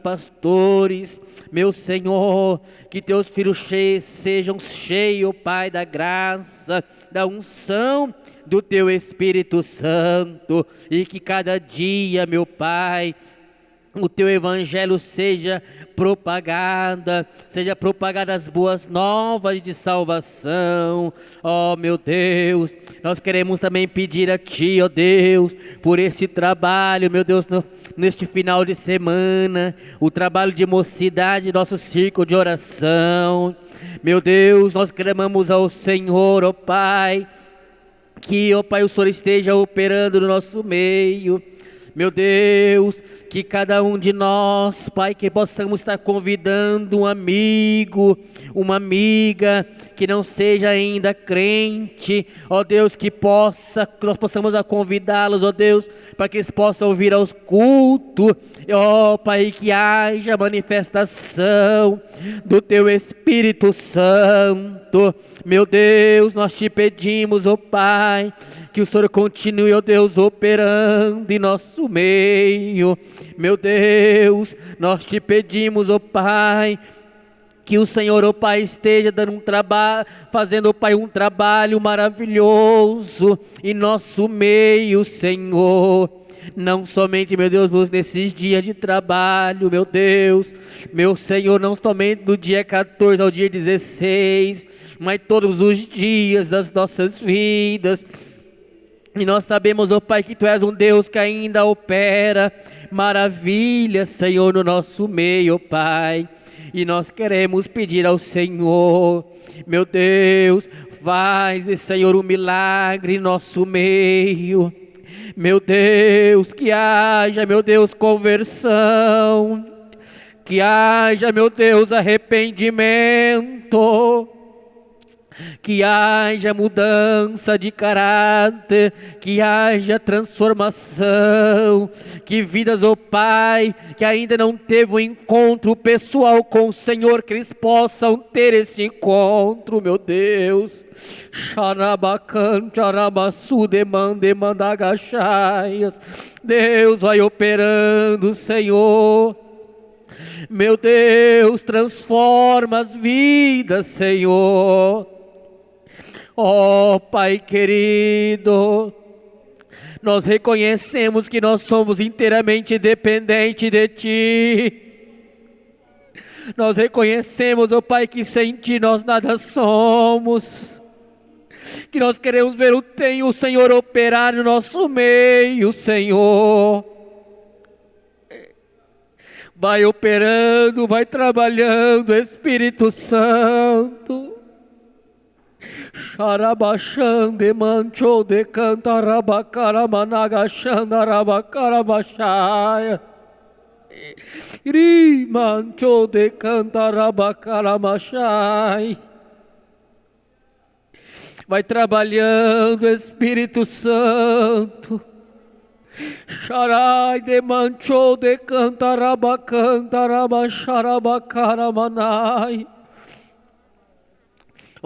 pastores, meu Senhor, que teus filhos sejam cheios, Pai, da graça, da unção do teu Espírito Santo, e que cada dia, meu Pai, o teu evangelho seja propagada as boas novas de salvação. Ó meu Deus, nós queremos também pedir a Ti, ó Deus, por esse trabalho, meu Deus, neste final de semana, o trabalho de mocidade, nosso círculo de oração. Meu Deus, nós clamamos ao Senhor, ó Pai, que, ó Pai, o Senhor esteja operando no nosso meio. Meu Deus, que cada um de nós, Pai, que possamos estar convidando um amigo, uma amiga, que não seja ainda crente, ó Deus, que nós possamos convidá-los, ó Deus, para que eles possam vir aos cultos, ó Pai, que haja manifestação do Teu Espírito Santo. Meu Deus, nós Te pedimos, ó Pai, que o Senhor continue, ó Deus, operando em nosso meio. Meu Deus, nós Te pedimos, ó Pai, que o Senhor, ó Pai, esteja fazendo, ó Pai, um trabalho maravilhoso em nosso meio, Senhor. Não somente, meu Deus, nesses dias de trabalho, meu Deus, meu Senhor, não somente do dia 14 ao dia 16, mas todos os dias das nossas vidas. E nós sabemos, ó Pai, que Tu és um Deus que ainda opera maravilhas, Senhor, no nosso meio, ó Pai. E nós queremos pedir ao Senhor, meu Deus, faz, Senhor, um milagre em nosso meio. Meu Deus, que haja, meu Deus, conversão, que haja, meu Deus, arrependimento, que haja mudança de caráter, que haja transformação, que vidas, ó Pai, que ainda não teve um encontro pessoal com o Senhor, que eles possam ter esse encontro, meu Deus. Deus vai operando, Senhor. Meu Deus, transforma as vidas, Senhor. Ó Pai querido, nós reconhecemos que nós somos inteiramente dependentes de Ti. Nós reconhecemos, ó Pai, que sem Ti nós nada somos. Que nós queremos ver o Senhor operar no nosso meio, Senhor. Vai operando, vai trabalhando, Espírito Santo. Xarabachande mancho de cantarabacaramanagachanda xandarabacarabaxaias. Iri mancho de cantarabacarabaxai. Vai trabalhando, Espírito Santo. Xarai de mancho de cantarabacantarabacarabaxarabacaраmanai.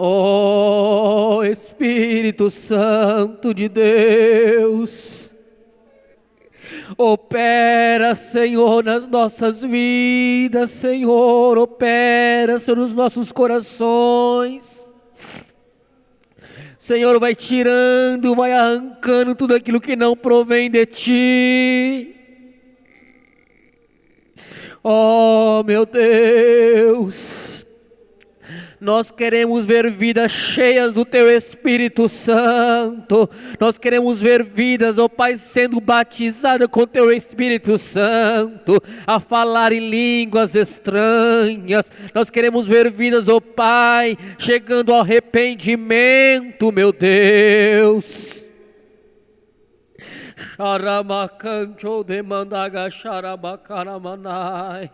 Oh, Espírito Santo de Deus, opera, Senhor, nas nossas vidas, Senhor, opera, Senhor, nos nossos corações. Senhor, vai tirando, vai arrancando tudo aquilo que não provém de Ti. Oh, meu Deus, nós queremos ver vidas cheias do Teu Espírito Santo. Nós queremos ver vidas, ó Pai, sendo batizadas com Teu Espírito Santo, a falar em línguas estranhas. Nós queremos ver vidas, ó Pai, chegando ao arrependimento, meu Deus. Xaramacancho de mandaga xarabacaramanai.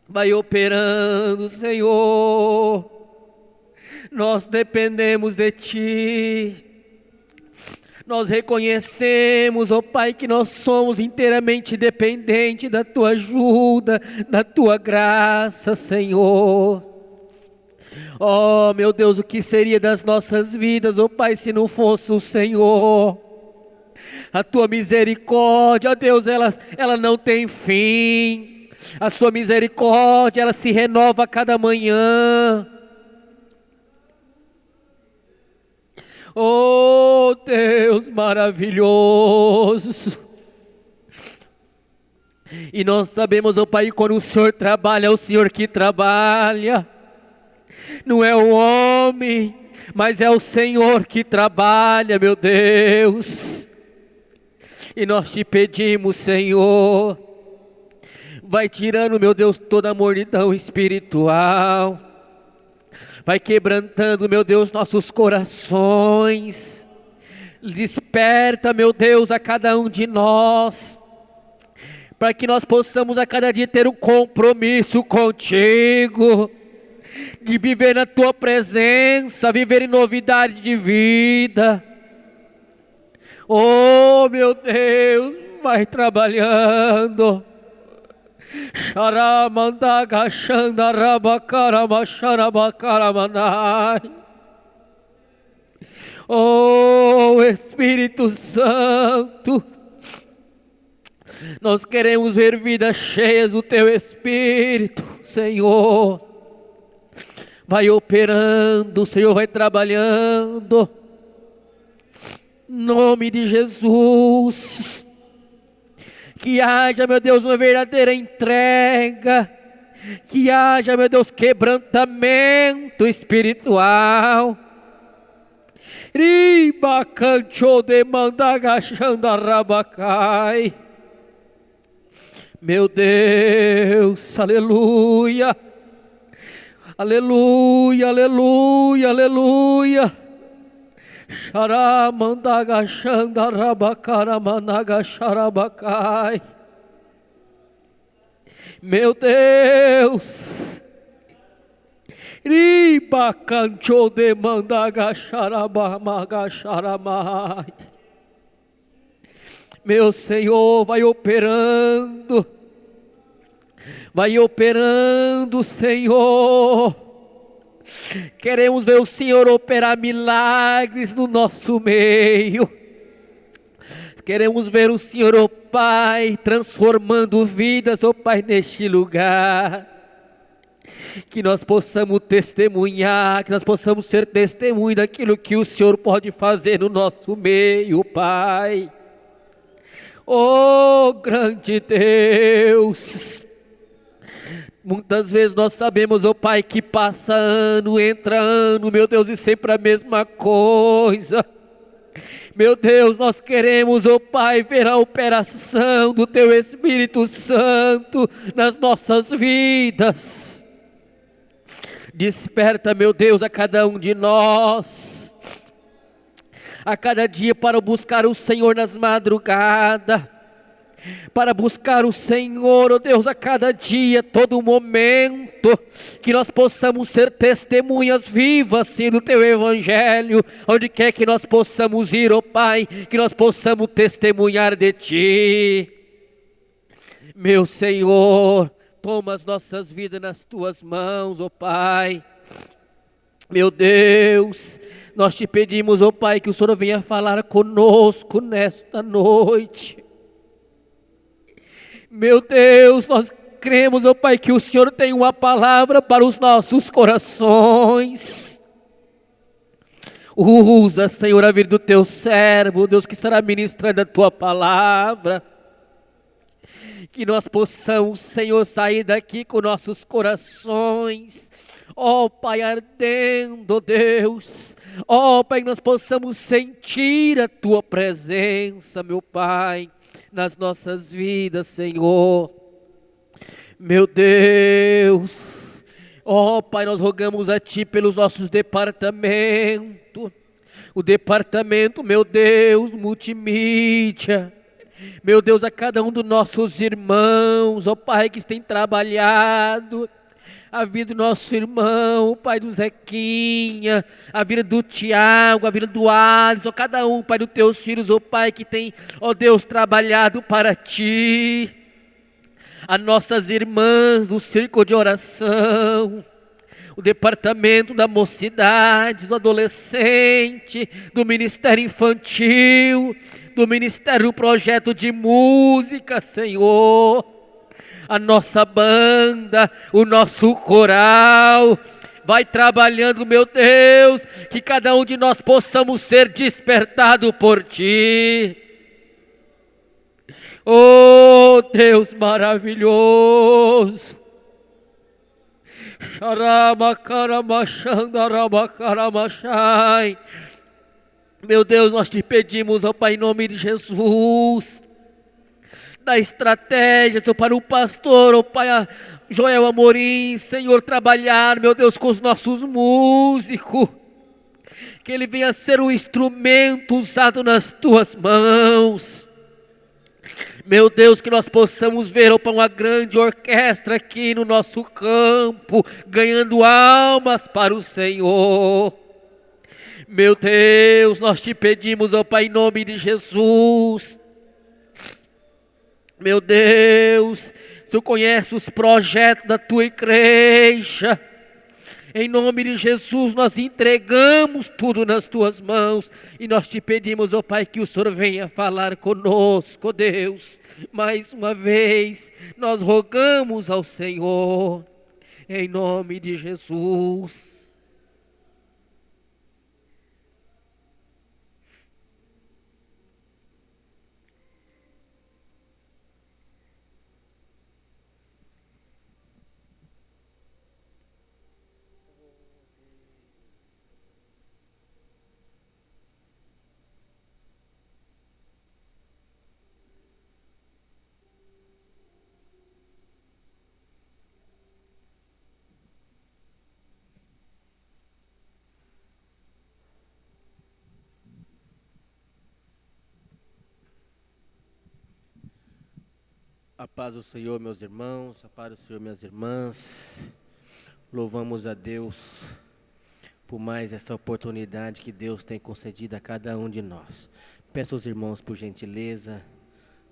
Vai operando, Senhor. Nós dependemos de Ti. Nós reconhecemos, ó Pai, que nós somos inteiramente dependentes da Tua ajuda, da Tua graça, Senhor. Oh, meu Deus, o que seria das nossas vidas, ó Pai, se não fosse o Senhor? A Tua misericórdia, ó Deus, ela não tem fim. A sua misericórdia, ela se renova a cada manhã. Oh Deus maravilhoso. E nós sabemos, oh Pai, quando o Senhor trabalha, é o Senhor que trabalha. Não é o homem, mas é o Senhor que trabalha, meu Deus. E nós te pedimos, Senhor, vai tirando, meu Deus, toda a mornidão espiritual. Vai quebrantando, meu Deus, nossos corações. Desperta, meu Deus, a cada um de nós, para que nós possamos a cada dia ter um compromisso contigo, de viver na tua presença, viver em novidade de vida. Oh meu Deus, vai trabalhando. Xaramandaga xandarabakaraman xarabakaramanai. Oh Espírito Santo, nós queremos ver vidas cheias do Teu Espírito, Senhor. Vai operando, Senhor, vai trabalhando. Em nome de Jesus. Que haja, meu Deus, uma verdadeira entrega. Que haja, meu Deus, quebrantamento espiritual. Ribacancho de mandagachandarabacai. Meu Deus, aleluia. Aleluia, aleluia, aleluia. Xaramandagachandarabacaramanagacharabacai. Meu Deus. Ribacancho de mandagacharabamagacharamai. Meu Senhor, vai operando. Vai operando, Senhor. Queremos ver o Senhor operar milagres no nosso meio. Queremos ver o Senhor, ó Pai, transformando vidas, ó Pai, neste lugar. Que nós possamos testemunhar, que nós possamos ser testemunho daquilo que o Senhor pode fazer no nosso meio, Pai. Oh, grande Deus. Muitas vezes nós sabemos, ó Pai, que passa ano, entra ano, meu Deus, e sempre a mesma coisa. Meu Deus, nós queremos, ó Pai, ver a operação do Teu Espírito Santo nas nossas vidas. Desperta, meu Deus, a cada um de nós, a cada dia, para buscar o Senhor nas madrugadas, para buscar o Senhor, ó Deus, a cada dia, todo momento, que nós possamos ser testemunhas vivas, sim, do Teu Evangelho, onde quer que nós possamos ir, ó Pai, que nós possamos testemunhar de Ti. Meu Senhor, toma as nossas vidas nas Tuas mãos, ó Pai. Meu Deus, nós Te pedimos, ó Pai, que o Senhor venha falar conosco nesta noite. Meu Deus, nós cremos, ó Pai, que o Senhor tem uma palavra para os nossos corações. Usa, Senhor, a vida do Teu servo, Deus, que estará ministrando a Tua palavra. Que nós possamos, Senhor, sair daqui com nossos corações, ó Pai, ardendo, Deus. Ó Pai, que nós possamos sentir a Tua presença, meu Pai, nas nossas vidas, Senhor. Meu Deus, ó Pai, nós rogamos a Ti pelos nossos departamentos, o departamento, meu Deus, multimídia, meu Deus, a cada um dos nossos irmãos, ó Pai, que tem trabalhado, a vida do nosso irmão, o Pai do Zequinha, a vida do Tiago, a vida do Alisson, cada um, Pai, dos Teus filhos, ó Pai, que tem, ó Deus, trabalhado para Ti. As nossas irmãs do círculo de oração, o departamento da mocidade, do adolescente, do ministério infantil, do ministério do projeto de música, Senhor. a nossa banda, o nosso coral. Vai trabalhando, meu Deus, que cada um de nós possamos ser despertado por Ti. Oh Deus maravilhoso. Meu Deus, nós te pedimos, ó Pai, em nome de Jesus, da estratégia, Senhor, para o pastor, ó Pai, Joel Amorim, Senhor, trabalhar, meu Deus, com os nossos músicos, que ele venha ser um instrumento usado nas Tuas mãos. Meu Deus, que nós possamos ver, ó Pai, uma grande orquestra aqui no nosso campo, ganhando almas para o Senhor. Meu Deus, nós te pedimos, ó Pai, em nome de Jesus. Meu Deus, Tu conheces os projetos da Tua igreja. Em nome de Jesus, nós entregamos tudo nas Tuas mãos. E nós te pedimos, ó Pai, que o Senhor venha falar conosco, Deus. Mais uma vez, nós rogamos ao Senhor, em nome de Jesus. A paz do Senhor, meus irmãos, a paz do Senhor, minhas irmãs. Louvamos a Deus por mais essa oportunidade que Deus tem concedido a cada um de nós. Peço aos irmãos, por gentileza,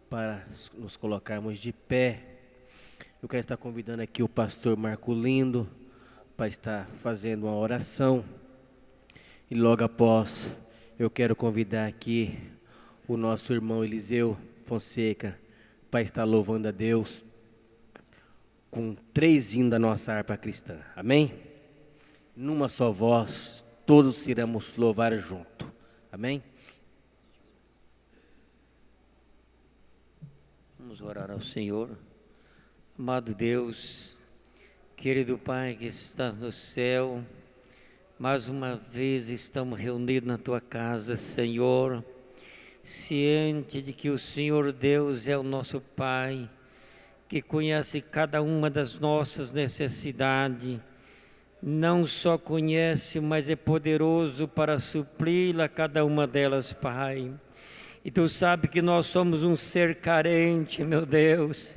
para nos colocarmos de pé. Eu quero estar convidando aqui o pastor Marco Lindo para estar fazendo uma oração. E logo após, eu quero convidar aqui o nosso irmão Eliseu Fonseca para estar louvando a Deus com 3 hinos da nossa harpa cristã. Amém? Numa só voz, todos iremos louvar junto. Amém? Vamos orar ao Senhor. Amado Deus, querido Pai que está no céu, mais uma vez estamos reunidos na Tua casa, Senhor, ciente de que o Senhor Deus é o nosso Pai, que conhece cada uma das nossas necessidades, não só conhece, mas é poderoso para supri-la cada uma delas, Pai. E Tu sabe que nós somos um ser carente, meu Deus.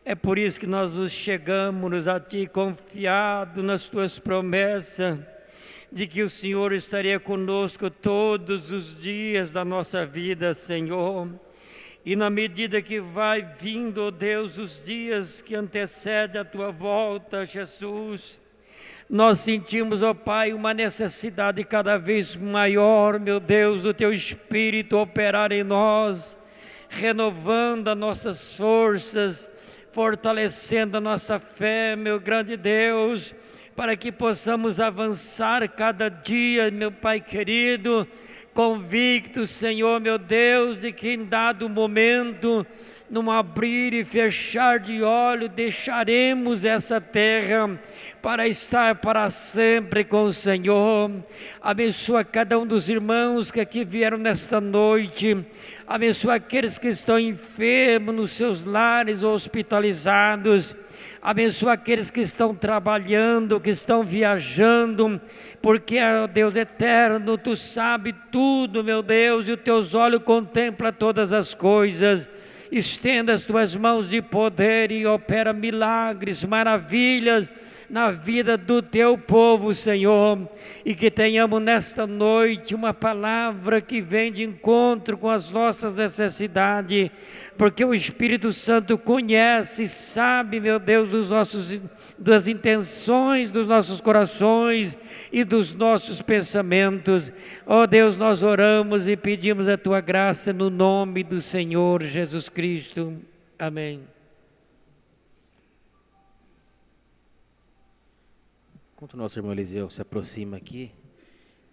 É por isso que nós nos chegamos a Ti confiado nas Tuas promessas, de que o Senhor estaria conosco todos os dias da nossa vida, Senhor. E na medida que vai vindo, ó Deus, os dias que antecedem a Tua volta, Jesus, nós sentimos, ó Pai, uma necessidade cada vez maior, meu Deus, do Teu Espírito operar em nós, renovando as nossas forças, fortalecendo a nossa fé, meu grande Deus, para que possamos avançar cada dia, meu Pai querido, convicto, Senhor, meu Deus, de que em dado momento, num abrir e fechar de olho, deixaremos essa terra para estar para sempre com o Senhor. Abençoa cada um dos irmãos que aqui vieram nesta noite. Abençoa aqueles que estão enfermos nos seus lares ou hospitalizados. Abençoa aqueles que estão trabalhando, que estão viajando, porque, ó Deus eterno, Tu sabe tudo, meu Deus, e os Teus olhos contemplam todas as coisas. Estenda as Tuas mãos de poder e opera milagres, maravilhas na vida do Teu povo, Senhor. E que tenhamos nesta noite uma palavra que vem de encontro com as nossas necessidades, porque o Espírito Santo conhece, sabe, meu Deus, das intenções dos nossos corações e dos nossos pensamentos. Ó Deus, nós oramos e pedimos a Tua graça no nome do Senhor Jesus Cristo. Amém. Enquanto o nosso irmão Eliseu se aproxima aqui,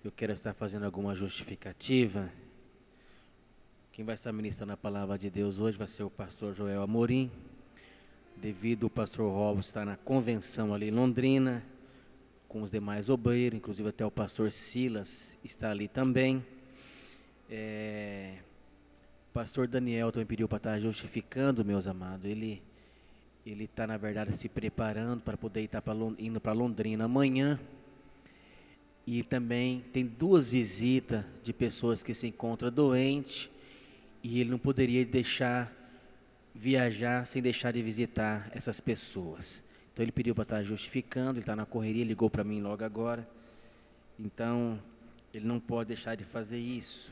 eu quero estar fazendo alguma justificativa. Quem vai estar ministrando a palavra de Deus hoje vai ser o pastor Joel Amorim, devido o pastor Robson estar na convenção ali em Londrina, com os demais obreiros, inclusive até o pastor Silas está ali também. O pastor Daniel também pediu para estar justificando, meus amados. Ele está, na verdade, se preparando para poder estar indo para Londrina amanhã. E também tem 2 visitas de pessoas que se encontram doentes e ele não poderia deixar viajar sem deixar de visitar essas pessoas. Então ele pediu para estar justificando, ele está na correria, ligou para mim logo agora. Então ele não pode deixar de fazer isso.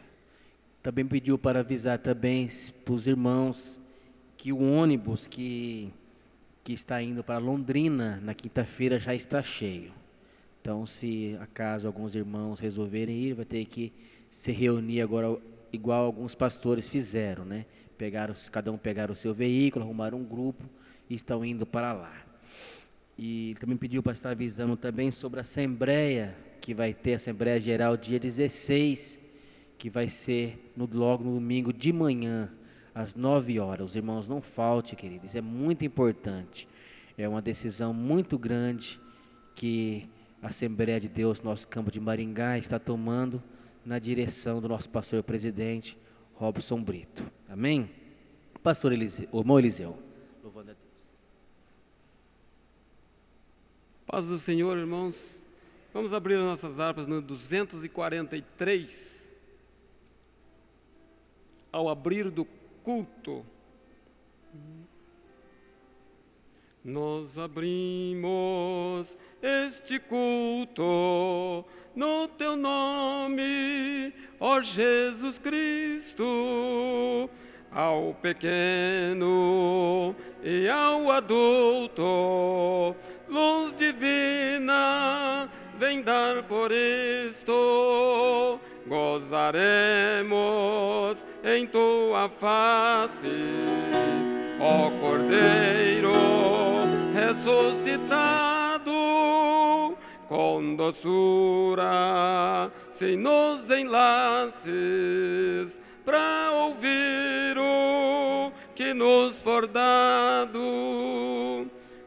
Também pediu para avisar também para os irmãos que o ônibus que está indo para Londrina na quinta-feira já está cheio. Então, se acaso alguns irmãos resolverem ir, vai ter que se reunir agora, igual alguns pastores fizeram, né? Cada um pegaram o seu veículo, arrumaram um grupo e estão indo para lá. E também pediu para estar avisando também sobre a assembleia, que vai ter a Assembleia Geral dia 16, que vai ser logo no domingo de manhã, às 9 horas. Os irmãos não faltem, queridos, isso é muito importante. É uma decisão muito grande que a Assembleia de Deus, nosso campo de Maringá, está tomando na direção do nosso pastor presidente, Robson Brito. Amém? Pastor Eliseu, o irmão Eliseu. Louvando a Deus. Paz do Senhor, irmãos. Vamos abrir as nossas harpas no 243. Ao abrir do culto, nós abrimos este culto no Teu nome, ó Jesus Cristo, ao pequeno e ao adulto, luz divina, vem dar por isto, gozaremos em Tua face, ó Cordeiro ressuscitado, com doçura, sem nos enlaces, para ouvir o que nos for dado.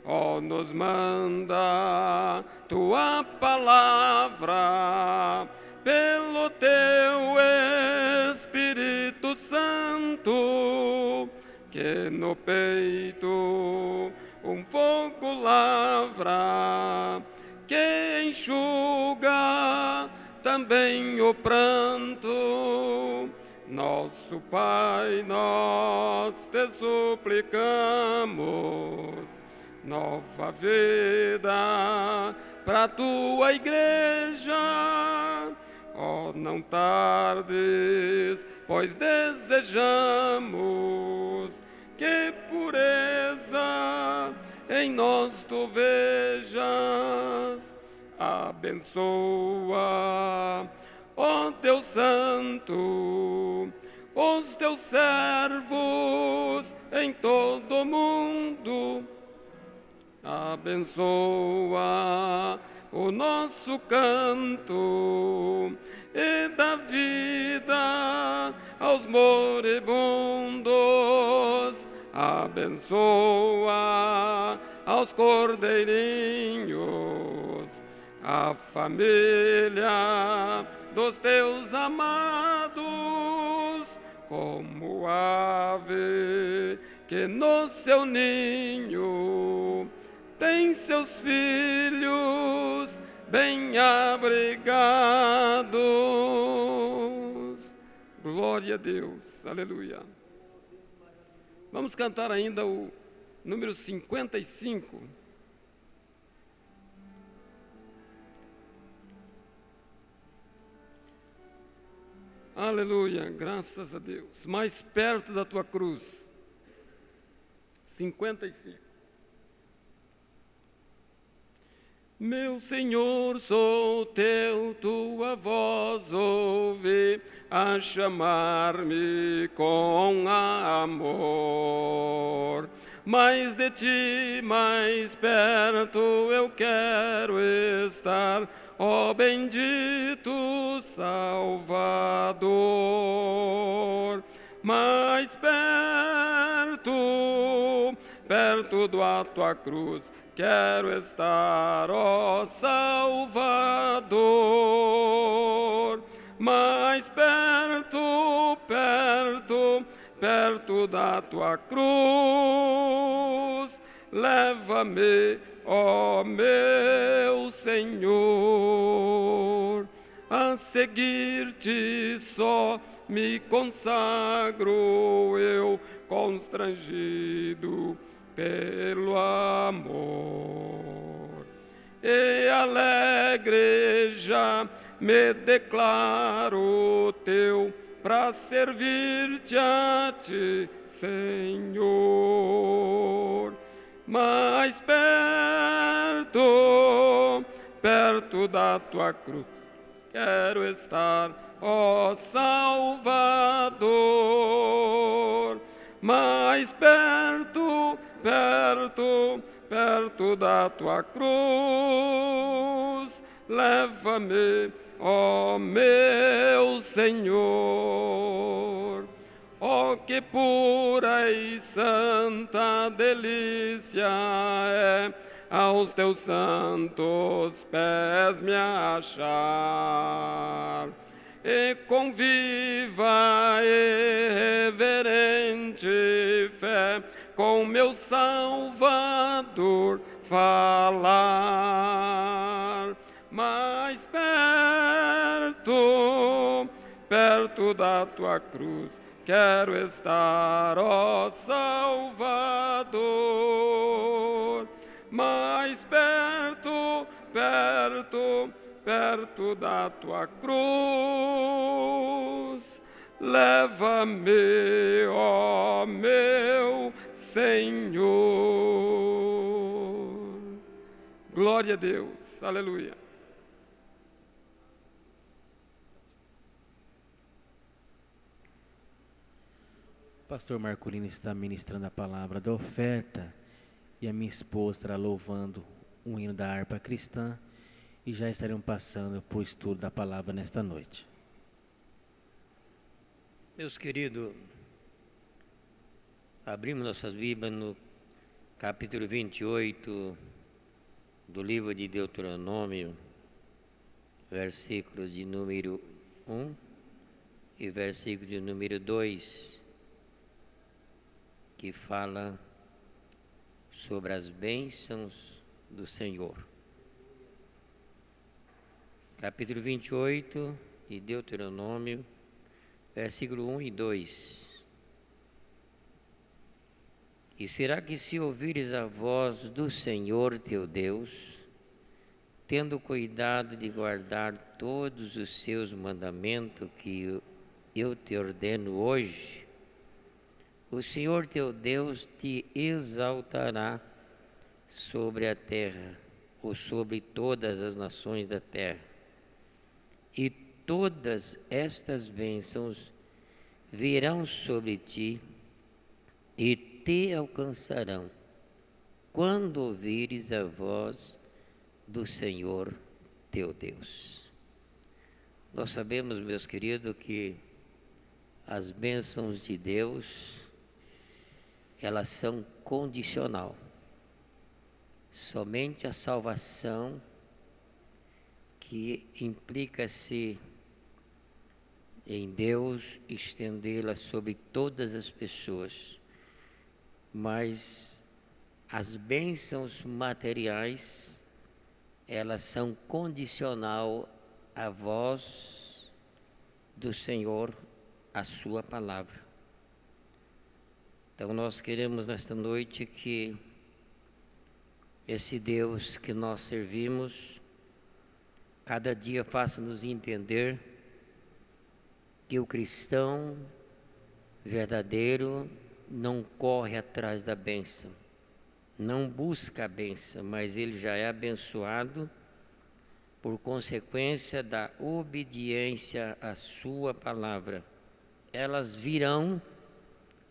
Ó, nos manda Tua palavra, pelo Teu Espírito Santo, que no peito um fogo lavra, que enxuga também o pranto. Nosso Pai, nós Te suplicamos, nova vida para Tua igreja. Oh, não tardes, pois desejamos que pureza em nós Tu vejas. Abençoa, ó Teu santo, os Teus servos em todo o mundo. Abençoa o nosso canto e dá vida aos moribundos. Abençoa aos cordeirinhos, a família dos Teus amados, como ave que no seu ninho tem seus filhos bem abrigados. Glória a Deus, aleluia. Vamos cantar ainda o número 55. Aleluia, graças a Deus. Mais perto da Tua cruz. 55. Meu Senhor, sou Teu, Tua voz ouvi a chamar-me com amor. mais de ti, mais perto eu quero estar, ó bendito Salvador. Mais perto, perto da tua cruz, quero estar, ó Salvador. Mais perto, perto, perto da tua cruz, leva-me, ó meu Senhor. A seguir-te só me consagro eu, constrangido pelo amor. E alegre já me declaro teu, para servir-te a ti, Senhor. Mais perto, perto da tua cruz, quero estar, ó Salvador. Mais perto, perto, perto da tua cruz, leva-me, ó meu Senhor. Ó que pura e santa delícia é aos teus santos pés me achar, e com viva e reverente fé com meu Salvador falar. Mais perto, perto da tua cruz, quero estar, ó Salvador. Mais perto, perto, perto da tua cruz, leva-me, ó meu Senhor. Glória a Deus, aleluia. Pastor Marcolino está ministrando a palavra da oferta e a minha esposa estará louvando o hino da harpa cristã e já estaremos passando para o estudo da palavra nesta noite. Meus queridos, abrimos nossas Bíblias no capítulo 28 do livro de Deuteronômio, versículos de número 1 e versículo de número 2, que fala sobre as bênçãos do Senhor. Capítulo 28 de Deuteronômio, versículo 1 e 2. E será que se ouvires a voz do Senhor teu Deus, tendo cuidado de guardar todos os seus mandamentos que eu te ordeno hoje, o Senhor teu Deus te exaltará sobre a terra, ou sobre todas as nações da terra. E todas estas bênçãos virão sobre ti e te alcançarão, quando ouvires a voz do Senhor teu Deus. Nós sabemos, meus queridos, que as bênçãos de Deus, elas são condicional. Somente a salvação, que implica-se em Deus estendê-la sobre todas as pessoas, mas as bênçãos materiais, elas são condicional à voz do Senhor, à sua palavra. Então nós queremos nesta noite que esse Deus que nós servimos, cada dia faça-nos entender que o cristão verdadeiro não corre atrás da bênção, não busca a bênção, mas ele já é abençoado por consequência da obediência à sua palavra. Elas virão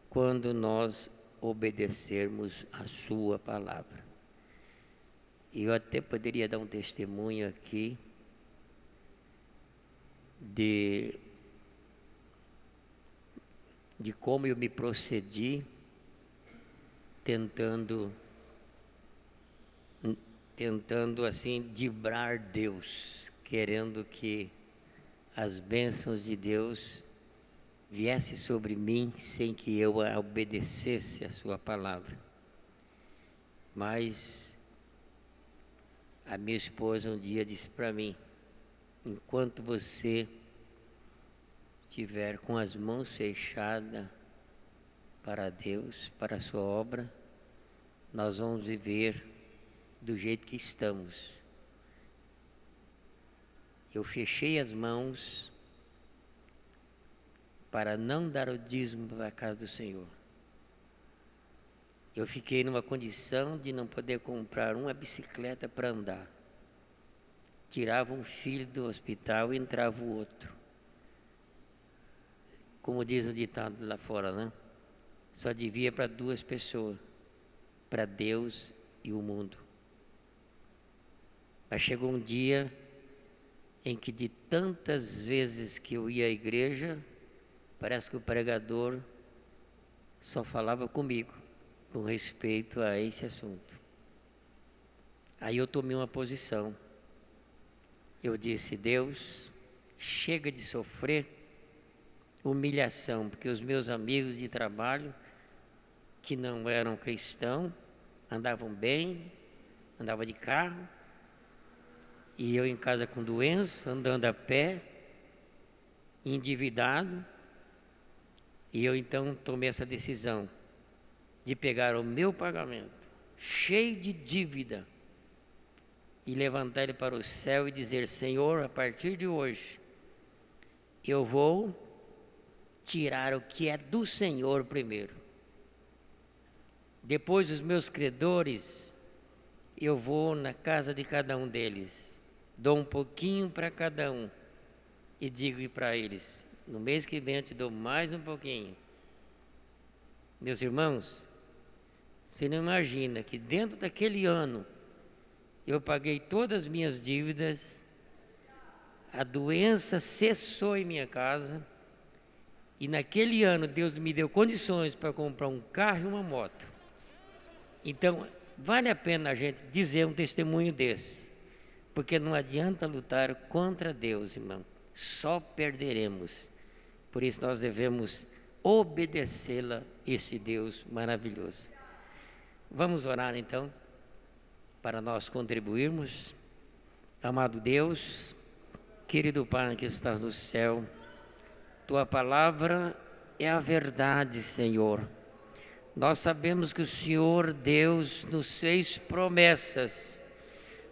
quando nós obedecermos a sua palavra. E eu até poderia dar um testemunho aqui de como eu me procedi tentando assim driblar Deus, querendo que as bênçãos de Deus viessem sobre mim sem que eu obedecesse a sua palavra. Mas a minha esposa um dia disse para mim: enquanto você estiver com as mãos fechadas para Deus, para a sua obra, nós vamos viver do jeito que estamos. Eu fechei as mãos para não dar o dízimo para a casa do Senhor. Eu fiquei numa condição de não poder comprar uma bicicleta para andar. Tirava um filho do hospital e entrava o outro. Como diz o ditado lá fora, né? Só devia para duas pessoas, para Deus e o mundo. Mas chegou um dia em que de tantas vezes que eu ia à igreja, parece que o pregador só falava comigo, com respeito a esse assunto. Aí eu tomei uma posição. Eu disse: Deus, chega de sofrer humilhação, porque os meus amigos de trabalho, que não eram cristãos, andavam bem, andavam de carro, e eu em casa com doença, andando a pé, endividado. E eu então tomei essa decisão de pegar o meu pagamento, cheio de dívida, e levantar ele para o céu e dizer: Senhor, a partir de hoje, eu vou tirar o que é do Senhor primeiro. Depois os meus credores, eu vou na casa de cada um deles, dou um pouquinho para cada um e digo para eles: no mês que vem eu te dou mais um pouquinho. Meus irmãos, você não imagina que dentro daquele ano eu paguei todas as minhas dívidas, a doença cessou em minha casa, e naquele ano Deus me deu condições para comprar um carro e uma moto. Então, vale a pena a gente dizer um testemunho desse, porque não adianta lutar contra Deus, irmão, só perderemos. Por isso nós devemos obedecê-la, esse Deus maravilhoso. Vamos orar então, para nós contribuirmos. Amado Deus, querido Pai que estás no céu, Tua palavra é a verdade, Senhor. Nós sabemos que o Senhor Deus nos fez promessas.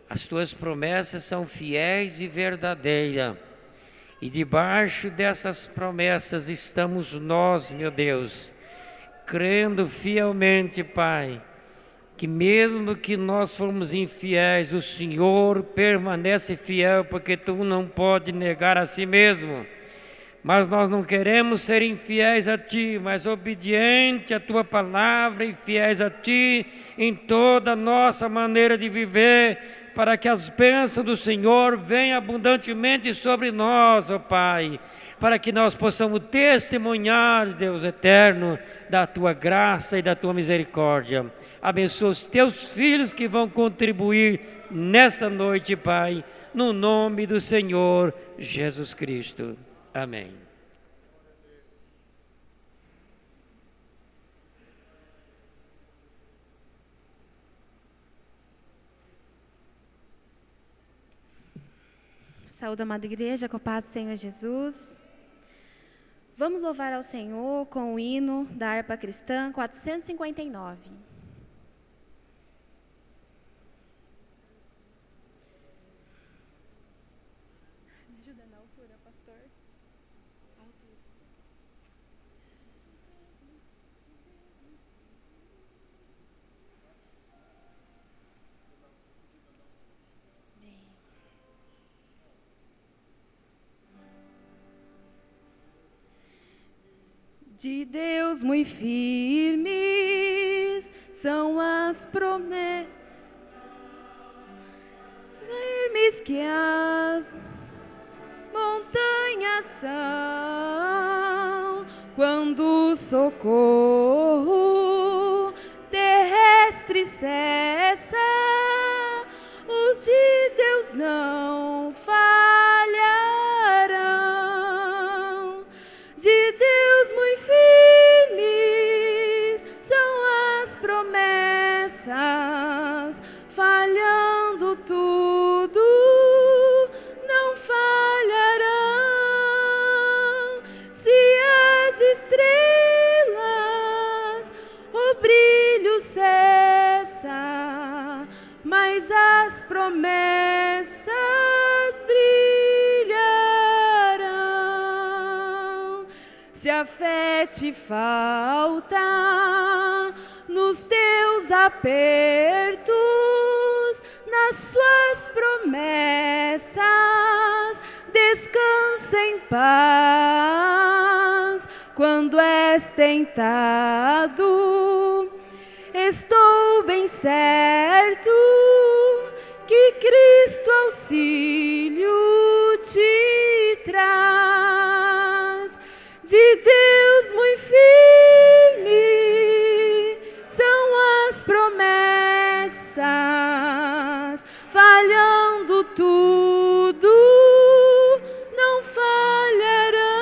As Tuas promessas são fiéis e verdadeiras. E debaixo dessas promessas estamos nós, meu Deus, crendo fielmente, Pai, que mesmo que nós formos infiéis, o Senhor permanece fiel, porque Tu não pode negar a Si mesmo. Mas nós não queremos ser infiéis a Ti, mas obediente à Tua palavra e fiéis a Ti em toda a nossa maneira de viver, para que as bênçãos do Senhor venham abundantemente sobre nós, ó Pai, para que nós possamos testemunhar, Deus eterno, da Tua graça e da Tua misericórdia. Abençoa os Teus filhos que vão contribuir nesta noite, Pai, no nome do Senhor Jesus Cristo. Amém. Saúde, amada igreja, com a paz do Senhor Jesus. Vamos louvar ao Senhor com o hino da harpa cristã 459. Me ajuda na altura, pastor. De Deus muito firme são as promessas firmes que as montanhas são. Quando o socorro terrestre cessa, os de Deus não falharão. De Deus muito firmes são as promessas, falhando tudo, não falharão. Se as estrelas o brilho cessa, mas as promessas brilharão. Se a fé te falta nos teus apertos, nas suas promessas, descansa em paz. Quando és tentado, estou bem certo que Cristo auxílio te traz. De Deus muito firme são as promessas, falhando tudo, não falharão.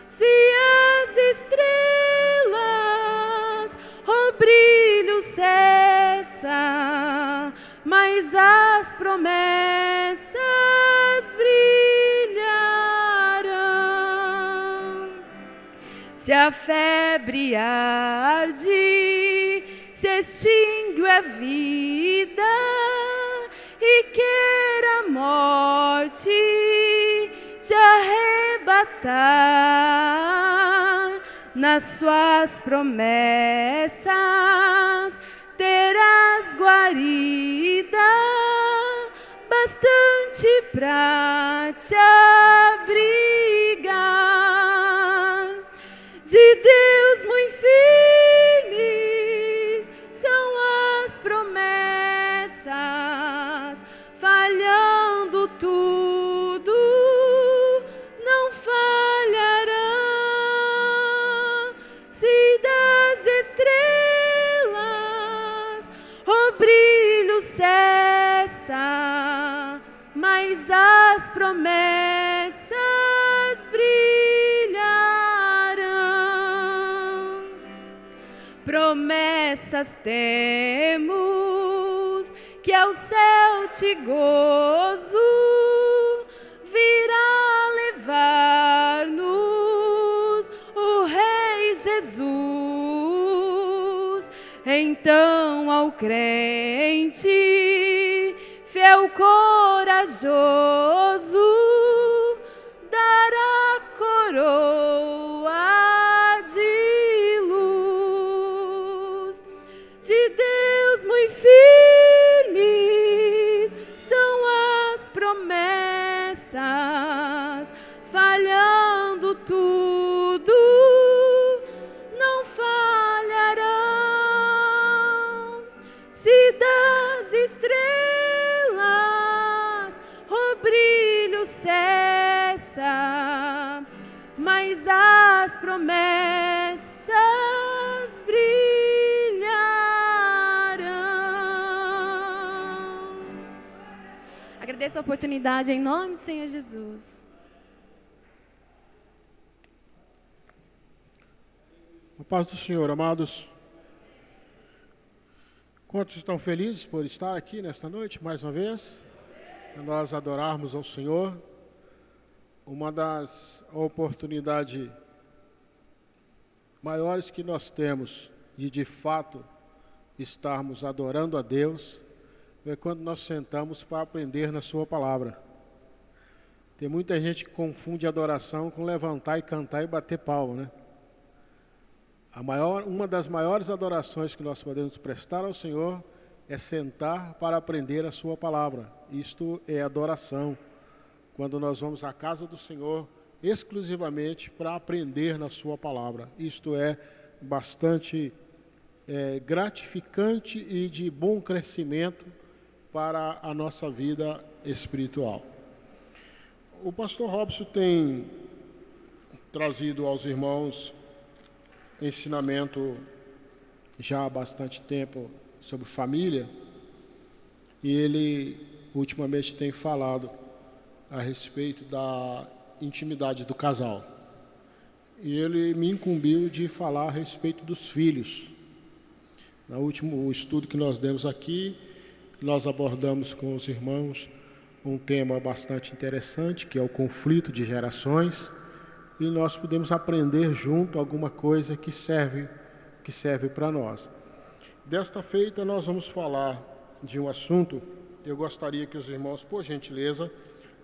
Se as estrelas o brilho cessa, mas as promessas brilharão. Se a febre arde, se extingue a vida e queira a morte te arrebatar, nas suas promessas terás guarida bastante pra te abrigar. De Deus muito firmes são as promessas, falhando tudo, não falharão. Se das estrelas o brilho cessa, mas as promessas brilharão. Promessas temos, que ao céu te gozo virá levar-nos o Rei Jesus. Então ao crente fiel, corajoso, dará coroa de luz. De Deus muito firmes são as promessas, falhando tudo, não falharão. Se das estrelas o brilho cessa, mas as promessas brilharão. Agradeço a oportunidade em nome do Senhor Jesus. A paz do Senhor, amados. Quantos estão felizes por estar aqui nesta noite, mais uma vez? Para nós adorarmos ao Senhor. Uma das oportunidades maiores que nós temos de fato, estarmos adorando a Deus, é quando nós sentamos para aprender na sua palavra. Tem muita gente que confunde adoração com levantar e cantar e bater palma, né? Uma das maiores adorações que nós podemos prestar ao Senhor é sentar para aprender a sua palavra. Isto é adoração. Quando nós vamos à casa do Senhor exclusivamente para aprender na sua palavra. Isto é bastante gratificante e de bom crescimento para a nossa vida espiritual. O pastor Robson tem trazido aos irmãos ensinamento já há bastante tempo sobre família, e ele ultimamente tem falado a respeito da intimidade do casal. E ele me incumbiu de falar a respeito dos filhos. No último estudo que nós demos aqui, nós abordamos com os irmãos um tema bastante interessante, que é o conflito de gerações, e nós podemos aprender junto alguma coisa que serve para nós. Desta feita, nós vamos falar de um assunto. Eu gostaria que os irmãos, por gentileza,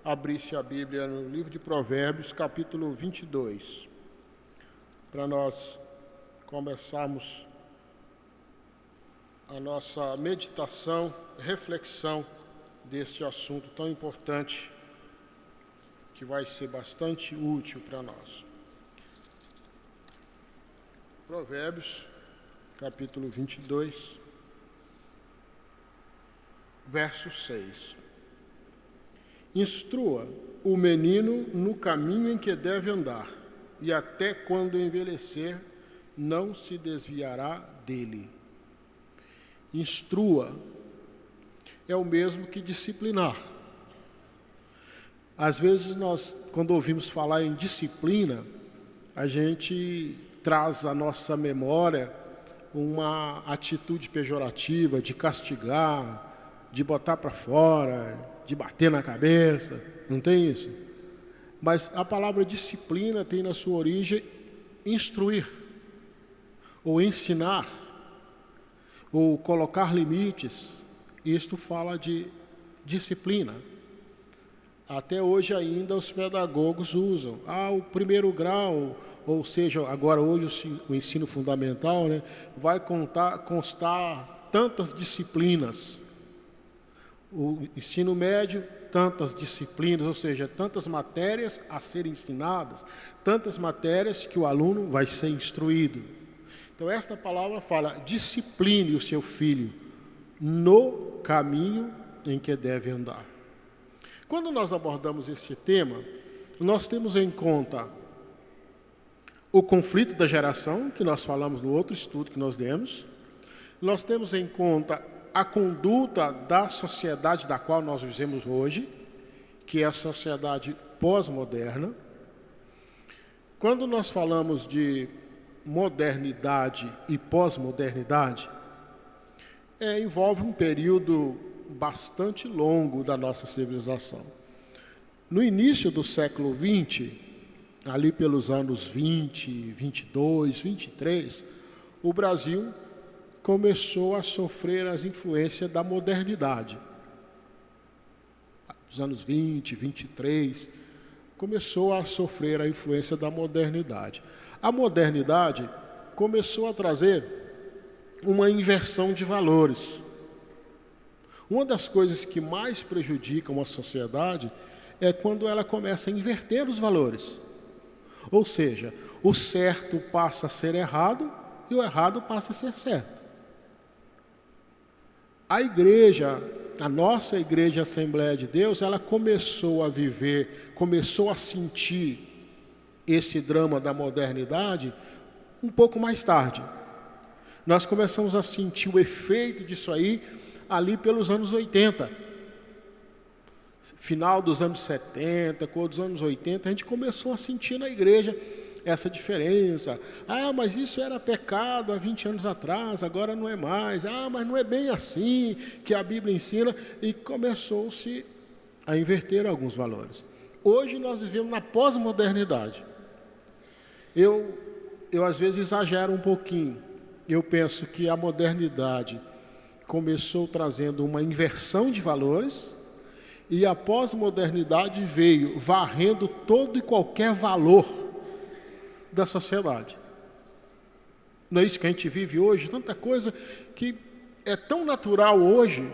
abrissem a Bíblia no livro de Provérbios, capítulo 22, para nós começarmos a nossa meditação, reflexão deste assunto tão importante, que vai ser bastante útil para nós. Provérbios, capítulo 22, verso 6. Instrua o menino no caminho em que deve andar, e até quando envelhecer, não se desviará dele. Instrua é o mesmo que disciplinar. Às vezes nós, quando ouvimos falar em disciplina, a gente traz à nossa memória uma atitude pejorativa de castigar, de botar para fora, de bater na cabeça, não tem isso? Mas a palavra disciplina tem na sua origem instruir, ou ensinar, ou colocar limites. Isto fala de disciplina. Até hoje ainda os pedagogos usam. O primeiro grau, ou seja, agora hoje o ensino fundamental, né, vai constar tantas disciplinas. O ensino médio, tantas disciplinas, ou seja, tantas matérias a serem ensinadas, tantas matérias que o aluno vai ser instruído. Então esta palavra fala: discipline o seu filho no caminho em que deve andar. Quando nós abordamos esse tema, nós temos em conta o conflito da geração, que nós falamos no outro estudo que nós demos. Nós temos em conta a conduta da sociedade da qual nós vivemos hoje, que é a sociedade pós-moderna. Quando nós falamos de modernidade e pós-modernidade, envolve um período bastante longo da nossa civilização. No início do século XX, ali pelos anos 20, 22, 23, o Brasil começou a sofrer as influências da modernidade. Nos anos 20, 23, começou a sofrer a influência da modernidade. A modernidade começou a trazer uma inversão de valores. Uma das coisas que mais prejudica uma sociedade é quando ela começa a inverter os valores. Ou seja, o certo passa a ser errado e o errado passa a ser certo. A igreja, a nossa igreja Assembleia de Deus, ela começou a viver, começou a sentir esse drama da modernidade um pouco mais tarde. Nós começamos a sentir o efeito disso aí ali pelos anos 80. Final dos anos 70, com os anos 80, a gente começou a sentir na igreja essa diferença. Mas isso era pecado há 20 anos atrás, agora não é mais. Mas não é bem assim que a Bíblia ensina. E começou-se a inverter alguns valores. Hoje nós vivemos na pós-modernidade. Eu às vezes exagero um pouquinho. Eu penso que a modernidade começou trazendo uma inversão de valores e a pós-modernidade veio varrendo todo e qualquer valor da sociedade. Não é isso que a gente vive hoje? Tanta coisa que é tão natural hoje,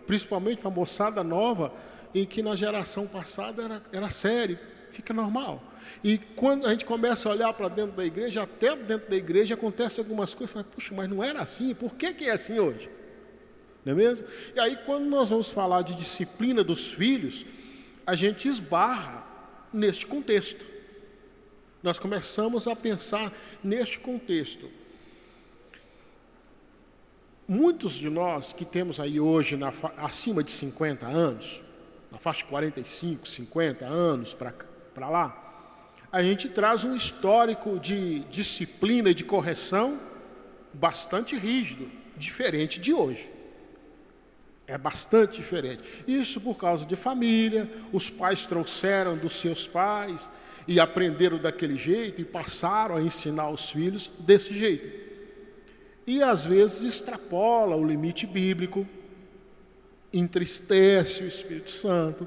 principalmente para a moçada nova, em que na geração passada era sério. fica normal. E quando a gente começa a olhar para dentro da igreja, até dentro da igreja acontecem algumas coisas, fala, puxa, mas não era assim, por que é assim hoje? Não é mesmo? E aí quando nós vamos falar de disciplina dos filhos, a gente esbarra neste contexto. Nós começamos a pensar neste contexto. Muitos de nós que temos aí hoje acima de 50 anos, na faixa de 45, 50 anos para lá, a gente traz um histórico de disciplina e de correção bastante rígido, diferente de hoje. É bastante diferente. Isso por causa de família, os pais trouxeram dos seus pais e aprenderam daquele jeito e passaram a ensinar os filhos desse jeito. E às vezes extrapola o limite bíblico, entristece o Espírito Santo.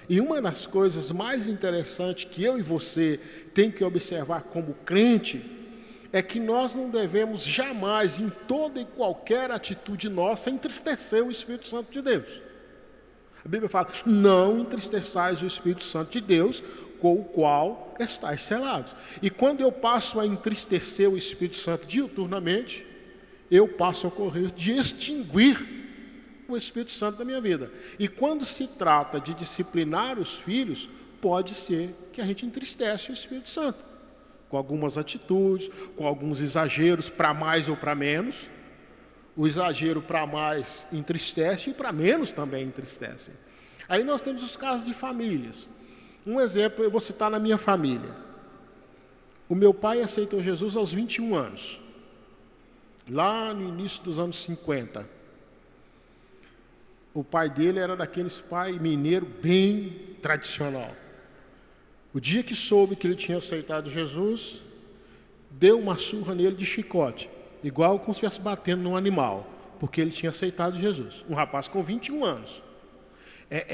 E uma das coisas mais interessantes que eu e você tem que observar como crente é que nós não devemos jamais, em toda e qualquer atitude nossa, entristecer o Espírito Santo de Deus. A Bíblia fala, não entristeçais o Espírito Santo de Deus, com o qual estáis selados. E quando eu passo a entristecer o Espírito Santo diuturnamente, eu passo a correr de extinguir o Espírito Santo da minha vida. E quando se trata de disciplinar os filhos, pode ser que a gente entristece o Espírito Santo, com algumas atitudes, com alguns exageros, para mais ou para menos. O exagero para mais entristece e para menos também entristece. Aí nós temos os casos de famílias. Um exemplo, eu vou citar na minha família. O meu pai aceitou Jesus aos 21 anos. Lá no início dos anos 50. O pai dele era daqueles pai mineiro bem tradicional. O dia que soube que ele tinha aceitado Jesus, deu uma surra nele de chicote, igual como se estivesse batendo num animal, porque ele tinha aceitado Jesus. Um rapaz com 21 anos.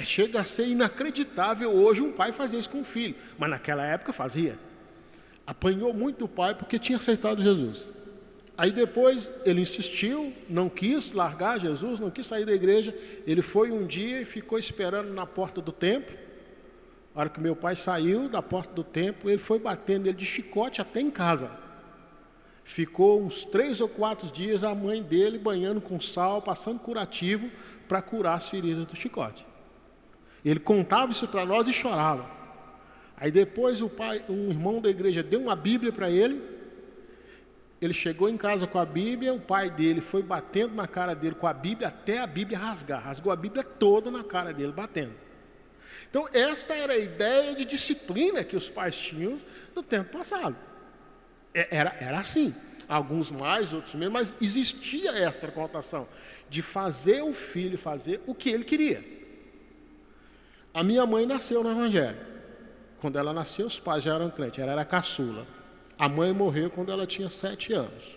Chega a ser inacreditável hoje um pai fazer isso com um filho, mas naquela época fazia. Apanhou muito o pai porque tinha aceitado Jesus. Aí depois ele insistiu, não quis largar Jesus, não quis sair da igreja. Ele foi um dia e ficou esperando na porta do templo. A hora que meu pai saiu da porta do templo, ele foi batendo ele de chicote até em casa. Ficou uns 3 ou 4 dias a mãe dele banhando com sal, passando curativo para curar as feridas do chicote. Ele contava isso para nós e chorava. Aí depois um irmão da igreja deu uma Bíblia para ele. Ele chegou em casa com a Bíblia, o pai dele foi batendo na cara dele com a Bíblia até a Bíblia rasgar. Rasgou a Bíblia toda na cara dele, batendo. Então, esta era a ideia de disciplina que os pais tinham no tempo passado. Era assim. Alguns mais, outros menos, mas existia esta conotação de fazer o filho fazer o que ele queria. A minha mãe nasceu no Evangelho. Quando ela nasceu, os pais já eram crentes, ela era caçula. A mãe morreu quando ela tinha 7 anos.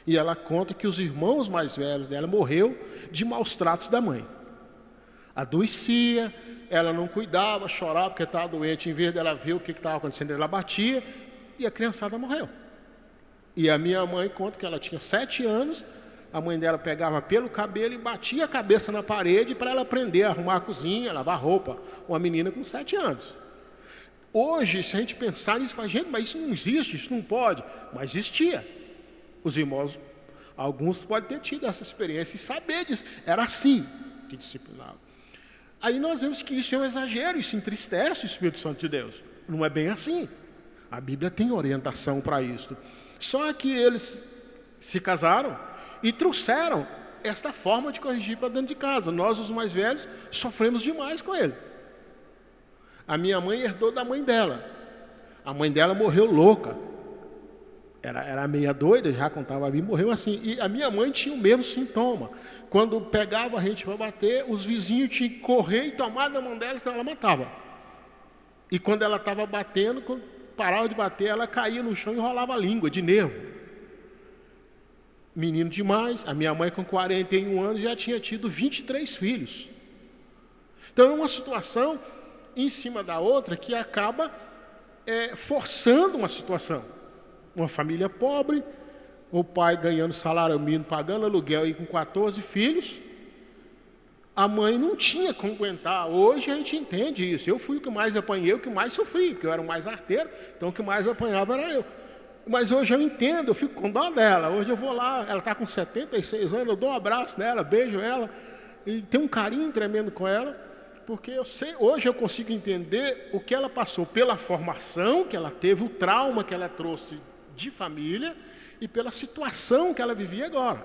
E ela conta que os irmãos mais velhos dela morreram de maus tratos da mãe. Adoecia, ela não cuidava, chorava porque estava doente. Em vez dela ver o que estava acontecendo, ela batia e a criançada morreu. E a minha mãe conta que ela tinha 7 anos, a mãe dela pegava pelo cabelo e batia a cabeça na parede para ela aprender a arrumar a cozinha, lavar roupa. Uma menina com 7 anos. Hoje, se a gente pensar nisso, fala, gente, mas isso não existe, isso não pode. Mas existia. Os irmãos, alguns podem ter tido essa experiência e saber disso. Era assim que disciplinava. Aí nós vemos que isso é um exagero, isso entristece o Espírito Santo de Deus. Não é bem assim. A Bíblia tem orientação para isso. Só que eles se casaram e trouxeram esta forma de corrigir para dentro de casa. Nós, os mais velhos, sofremos demais com ele. A minha mãe herdou da mãe dela. A mãe dela morreu louca. Era meia doida, já contava a Bíblia, morreu assim. E a minha mãe tinha o mesmo sintoma. Quando pegava a gente para bater, os vizinhos tinham que correr e tomar da mão dela, senão ela matava. E quando ela estava batendo, quando parava de bater, ela caía no chão e enrolava a língua, de nervo. Menino demais. A minha mãe, com 41 anos, já tinha tido 23 filhos. Então é uma situação em cima da outra que acaba forçando uma situação. Uma família pobre, o pai ganhando salário mínimo, pagando aluguel e com 14 filhos. a mãe não tinha como aguentar. Hoje a gente entende isso. Eu fui o que mais apanhei, o que mais sofri, porque eu era o mais arteiro, então o que mais apanhava era eu. Mas hoje eu entendo, eu fico com dó dela. Hoje eu vou lá, ela está com 76 anos, eu dou um abraço nela, beijo ela, e tenho um carinho tremendo com ela, porque eu sei, hoje eu consigo entender o que ela passou, pela formação que ela teve, o trauma que ela trouxe de família, e pela situação que ela vivia agora.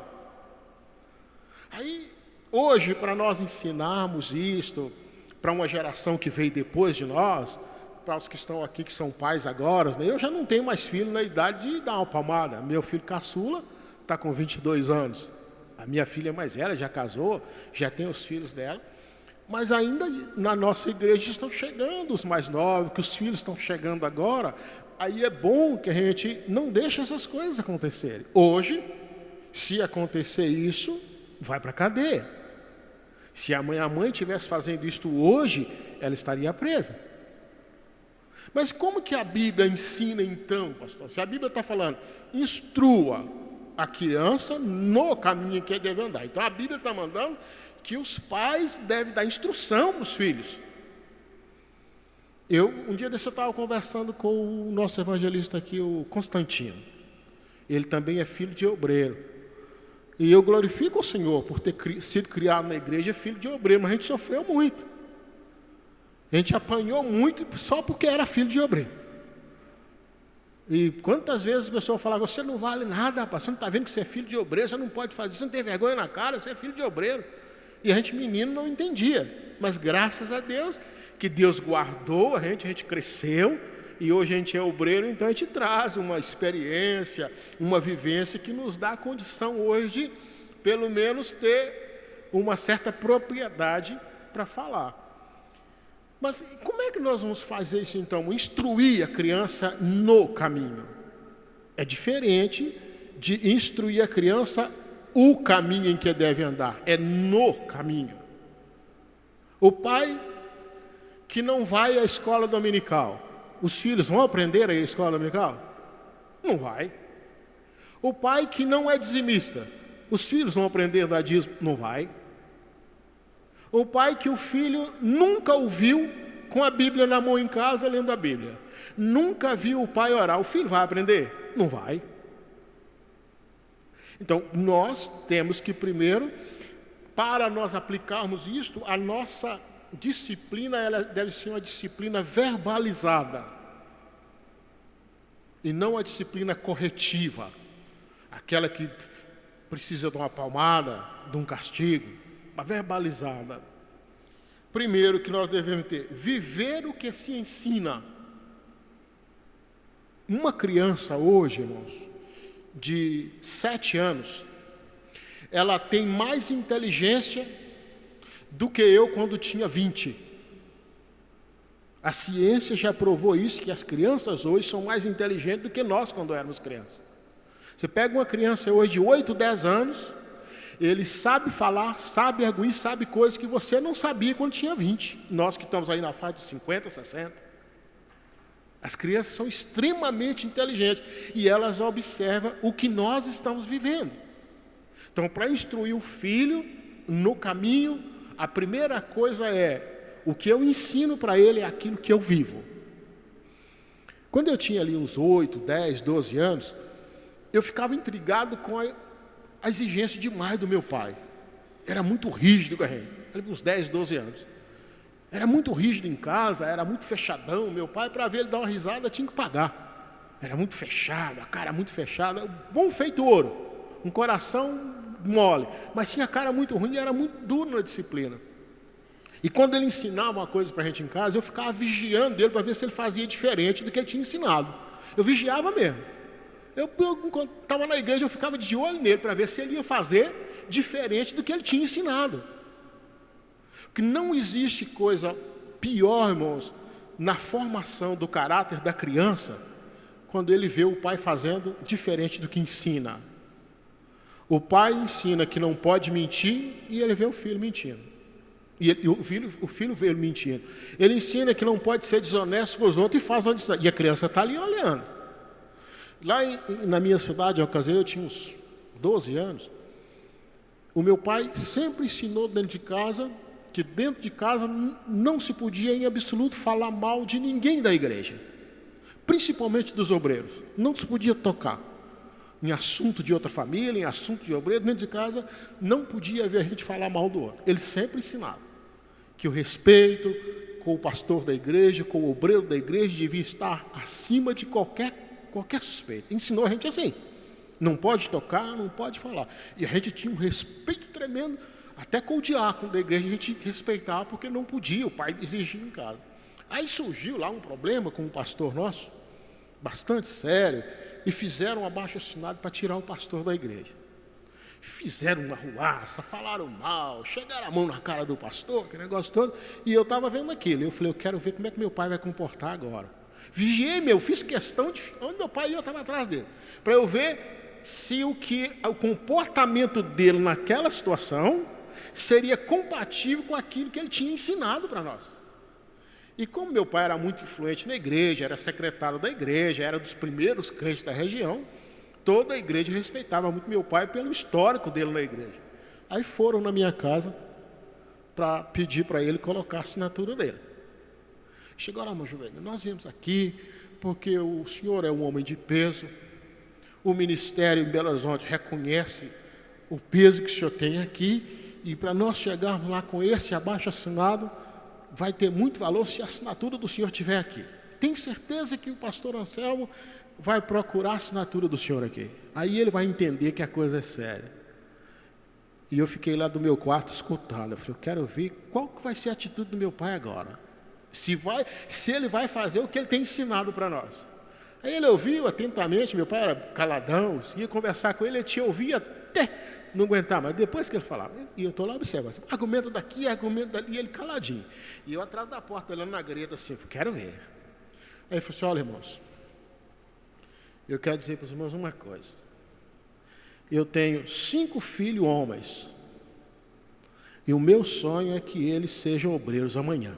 Aí, hoje, para nós ensinarmos isto para uma geração que veio depois de nós, para os que estão aqui, que são pais agora, né? Eu já não tenho mais filho na idade de dar uma palmada. Meu filho caçula está com 22 anos. A minha filha mais velha já casou, já tem os filhos dela. Mas ainda na nossa igreja estão chegando os mais novos, que os filhos estão chegando agora. Aí é bom que a gente não deixe essas coisas acontecerem. Hoje, se acontecer isso, vai para a cadeia. Se a mãe estivesse fazendo isto hoje, ela estaria presa. Mas como que a Bíblia ensina então, pastor? Se a Bíblia está falando, instrua a criança no caminho que deve andar. Então a Bíblia está mandando que os pais devem dar instrução para os filhos. Um dia desse eu estava conversando com o nosso evangelista aqui, o Constantino. Ele também é filho de obreiro. E eu glorifico o Senhor por ter sido criado na igreja, filho de obreiro, mas a gente sofreu muito. A gente apanhou muito só porque era filho de obreiro. E quantas vezes a pessoa fala, você não vale nada, rapaz, você não está vendo que você é filho de obreiro, você não pode fazer isso, você não tem vergonha na cara, você é filho de obreiro. E a gente, menino, não entendia. Mas graças a Deus, que Deus guardou a gente cresceu, e hoje a gente é obreiro, então a gente traz uma experiência, uma vivência que nos dá a condição hoje de, pelo menos, ter uma certa propriedade para falar. Mas como é que nós vamos fazer isso então? Instruir a criança no caminho. É diferente de instruir a criança o caminho em que deve andar. É no caminho. O pai que não vai à escola dominical, os filhos vão aprender a ir à escola dominical? Não vai. O pai que não é dizimista, os filhos vão aprender a dar dízimo? Não vai. O pai que o filho nunca ouviu com a Bíblia na mão em casa, lendo a Bíblia. Nunca viu o pai orar. O filho vai aprender? Não vai. Então, nós temos que primeiro, para nós aplicarmos isto, a nossa disciplina, ela deve ser uma disciplina verbalizada. E não a disciplina corretiva. Aquela que precisa de uma palmada, de um castigo. A verbalizada. Primeiro que nós devemos ter, viver o que se ensina. Uma criança hoje, irmãos, de 7 anos, ela tem mais inteligência do que eu quando tinha 20. A ciência já provou isso, que as crianças hoje são mais inteligentes do que nós quando éramos crianças. Você pega uma criança hoje de 8, 10 anos, ele sabe falar, sabe arguir, sabe coisas que você não sabia quando tinha 20. Nós que estamos aí na faixa de 50, 60. As crianças são extremamente inteligentes e elas observam o que nós estamos vivendo. Então, para instruir o filho no caminho, a primeira coisa é, o que eu ensino para ele é aquilo que eu vivo. Quando eu tinha ali uns 8, 10, 12 anos, eu ficava intrigado com a exigência demais do meu pai. Era muito rígido com a gente. Ele uns 10, 12 anos. Era muito rígido em casa, era muito fechadão. Meu pai, para ver ele dar uma risada, tinha que pagar. Era muito fechado, a cara muito fechada. Bom feito ouro, um coração mole. Mas tinha a cara muito ruim e era muito duro na disciplina. E quando ele ensinava uma coisa para a gente em casa, eu ficava vigiando ele para ver se ele fazia diferente do que ele tinha ensinado. Eu vigiava mesmo. Quando estava na igreja, eu ficava de olho nele para ver se ele ia fazer diferente do que ele tinha ensinado. Porque não existe coisa pior, irmãos, na formação do caráter da criança, quando ele vê o pai fazendo diferente do que ensina. O pai ensina que não pode mentir e ele vê o filho mentindo. E o filho vê ele mentindo. Ele ensina que não pode ser desonesto com os outros e faz uma desonestidade. E a criança está ali olhando. Lá na minha cidade, eu tinha uns 12 anos. O meu pai sempre ensinou dentro de casa que dentro de casa não se podia em absoluto falar mal de ninguém da igreja, principalmente dos obreiros. Não se podia tocar em assunto de outra família, em assunto de obreiro. Dentro de casa não podia haver a gente falar mal do outro. Ele sempre ensinava que o respeito com o pastor da igreja, com o obreiro da igreja, devia estar acima de qualquer suspeita. Ensinou a gente assim: não pode tocar, não pode falar. E a gente tinha um respeito tremendo, até com o diácono da igreja a gente respeitava, porque não podia, o pai exigia em casa. Aí surgiu lá um problema com um pastor nosso, bastante sério, e fizeram um abaixo-assinado para tirar o pastor da igreja. Fizeram uma ruaça, falaram mal, chegaram a mão na cara do pastor, aquele negócio todo, e eu estava vendo aquilo. Eu falei, eu quero ver como é que meu pai vai comportar agora. Vigiei, fiz questão de onde meu pai ia, eu estava atrás dele, para eu ver se o comportamento dele naquela situação seria compatível com aquilo que ele tinha ensinado para nós. E como meu pai era muito influente na igreja, era secretário da igreja, era dos primeiros crentes da região, toda a igreja respeitava muito meu pai pelo histórico dele na igreja. Aí foram na minha casa para pedir para ele colocar a assinatura dele. Chegaram, irmão Juvenil, nós viemos aqui porque o senhor é um homem de peso, o ministério em Belo Horizonte reconhece o peso que o senhor tem aqui, e para nós chegarmos lá com esse abaixo-assinado, vai ter muito valor se a assinatura do senhor estiver aqui. Tenho certeza que o pastor Anselmo vai procurar a assinatura do senhor aqui. Aí ele vai entender que a coisa é séria. E eu fiquei lá do meu quarto escutando. Eu falei, eu quero ver qual que vai ser a atitude do meu pai agora. Se ele vai fazer o que ele tem ensinado para nós. Aí ele ouviu atentamente, meu pai era caladão, ia conversar com ele, ele ouvia até não aguentar, mas depois que ele falava, e eu estou lá observando, assim, argumenta daqui, argumenta dali, e ele caladinho. E eu atrás da porta, olhando na greta assim, quero ver. Aí ele falou assim, olha, irmãos, eu quero dizer para os irmãos uma coisa. Eu tenho 5 filhos homens, e o meu sonho é que eles sejam obreiros amanhã.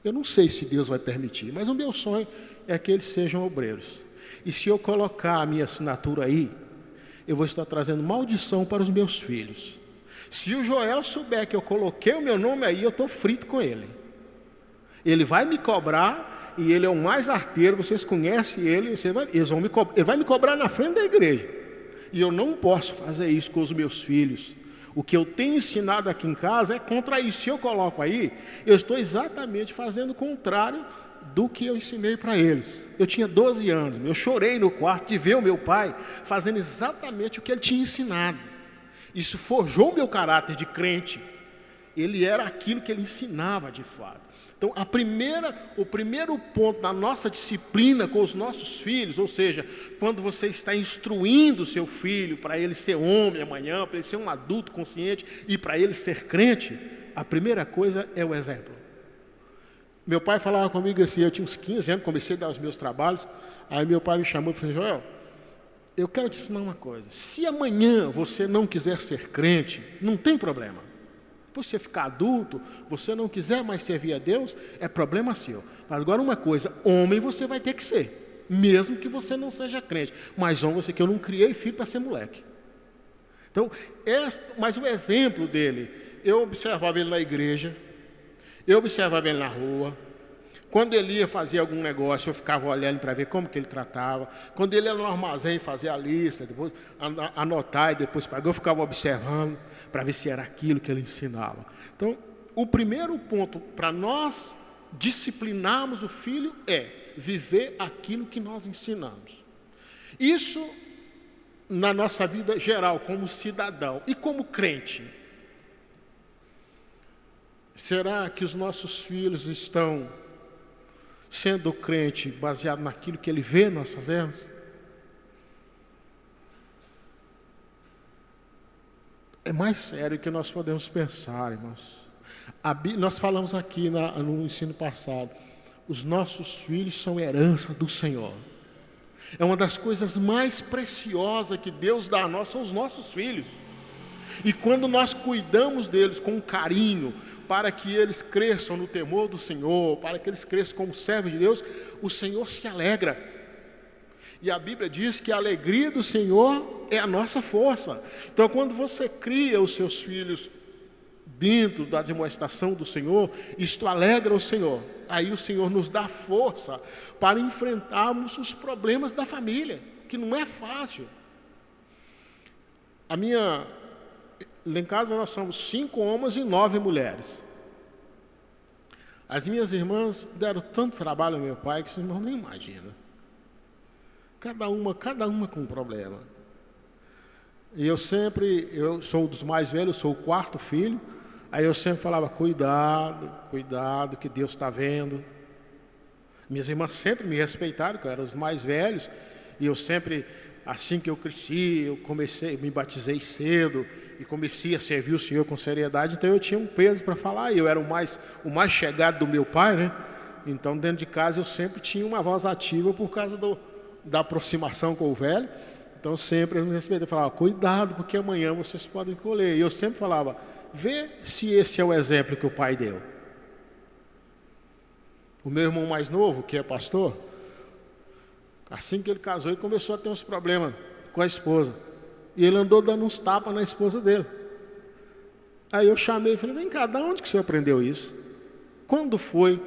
Eu não sei se Deus vai permitir, mas o meu sonho é que eles sejam obreiros. E se eu colocar a minha assinatura aí, eu vou estar trazendo maldição para os meus filhos. Se o Joel souber que eu coloquei o meu nome aí, eu estou frito com ele. Ele vai me cobrar, e ele é o mais arteiro, vocês conhecem ele, ele vai me cobrar na frente da igreja. E eu não posso fazer isso com os meus filhos. O que eu tenho ensinado aqui em casa é contra isso. Se eu coloco aí, eu estou exatamente fazendo o contrário do que eu ensinei para eles. Eu tinha 12 anos, eu chorei no quarto de ver o meu pai fazendo exatamente o que ele tinha ensinado. Isso forjou o meu caráter de crente. Ele era aquilo que ele ensinava de fato. Então, o primeiro ponto da nossa disciplina com os nossos filhos, ou seja, quando você está instruindo o seu filho para ele ser homem amanhã, para ele ser um adulto consciente e para ele ser crente, a primeira coisa é o exemplo. Meu pai falava comigo assim, eu tinha uns 15 anos, comecei a dar os meus trabalhos, aí meu pai me chamou e falou, Joel, eu quero te ensinar uma coisa, se amanhã você não quiser ser crente, não tem problema. Depois você ficar adulto, você não quiser mais servir a Deus, é problema seu. Mas agora uma coisa, homem você vai ter que ser, mesmo que você não seja crente. Mas homem que eu não criei filho para ser moleque. Então, mas o exemplo dele, eu observava ele na igreja, eu observava ele na rua. Quando ele ia fazer algum negócio, eu ficava olhando para ver como que ele tratava. Quando ele ia no armazém fazer a lista, depois anotar e depois pagar, eu ficava observando para ver se era aquilo que ele ensinava. Então, o primeiro ponto para nós disciplinarmos o filho é viver aquilo que nós ensinamos. Isso na nossa vida geral, como cidadão e como crente. Será que os nossos filhos estão sendo crente baseado naquilo que ele vê nós fazemos? É mais sério que nós podemos pensar, irmãos. Nós falamos aqui no ensino passado, os nossos filhos são herança do Senhor. É uma das coisas mais preciosas que Deus dá a nós, são os nossos filhos. E quando nós cuidamos deles com carinho, para que eles cresçam no temor do Senhor, para que eles cresçam como servos de Deus, o Senhor se alegra. E a Bíblia diz que a alegria do Senhor é a nossa força. Então, quando você cria os seus filhos dentro da demonstração do Senhor, isto alegra o Senhor. Aí o Senhor nos dá força para enfrentarmos os problemas da família, que não é fácil. Lá em casa nós somos 5 homens e 9 mulheres. As minhas irmãs deram tanto trabalho ao meu pai que vocês não nem imaginam. Cada uma com um problema. E eu sou um dos mais velhos, sou o 4º filho. Aí eu sempre falava, cuidado, que Deus está vendo. Minhas irmãs sempre me respeitaram, que eu era os mais velhos. E eu sempre, assim que eu cresci, me batizei cedo e comecei a servir o Senhor com seriedade. Então eu tinha um peso para falar. E eu era o mais chegado do meu pai, né? Então dentro de casa eu sempre tinha uma voz ativa por causa da aproximação com o velho. Então sempre eu me respeitei, eu falava, cuidado, porque amanhã vocês podem colher. E eu sempre falava, vê se esse é o exemplo que o pai deu. O meu irmão mais novo, que é pastor, assim que ele casou, ele começou a ter uns problemas com a esposa. E ele andou dando uns tapas na esposa dele. Aí eu chamei e falei, vem cá, de onde que você aprendeu isso? Quando foi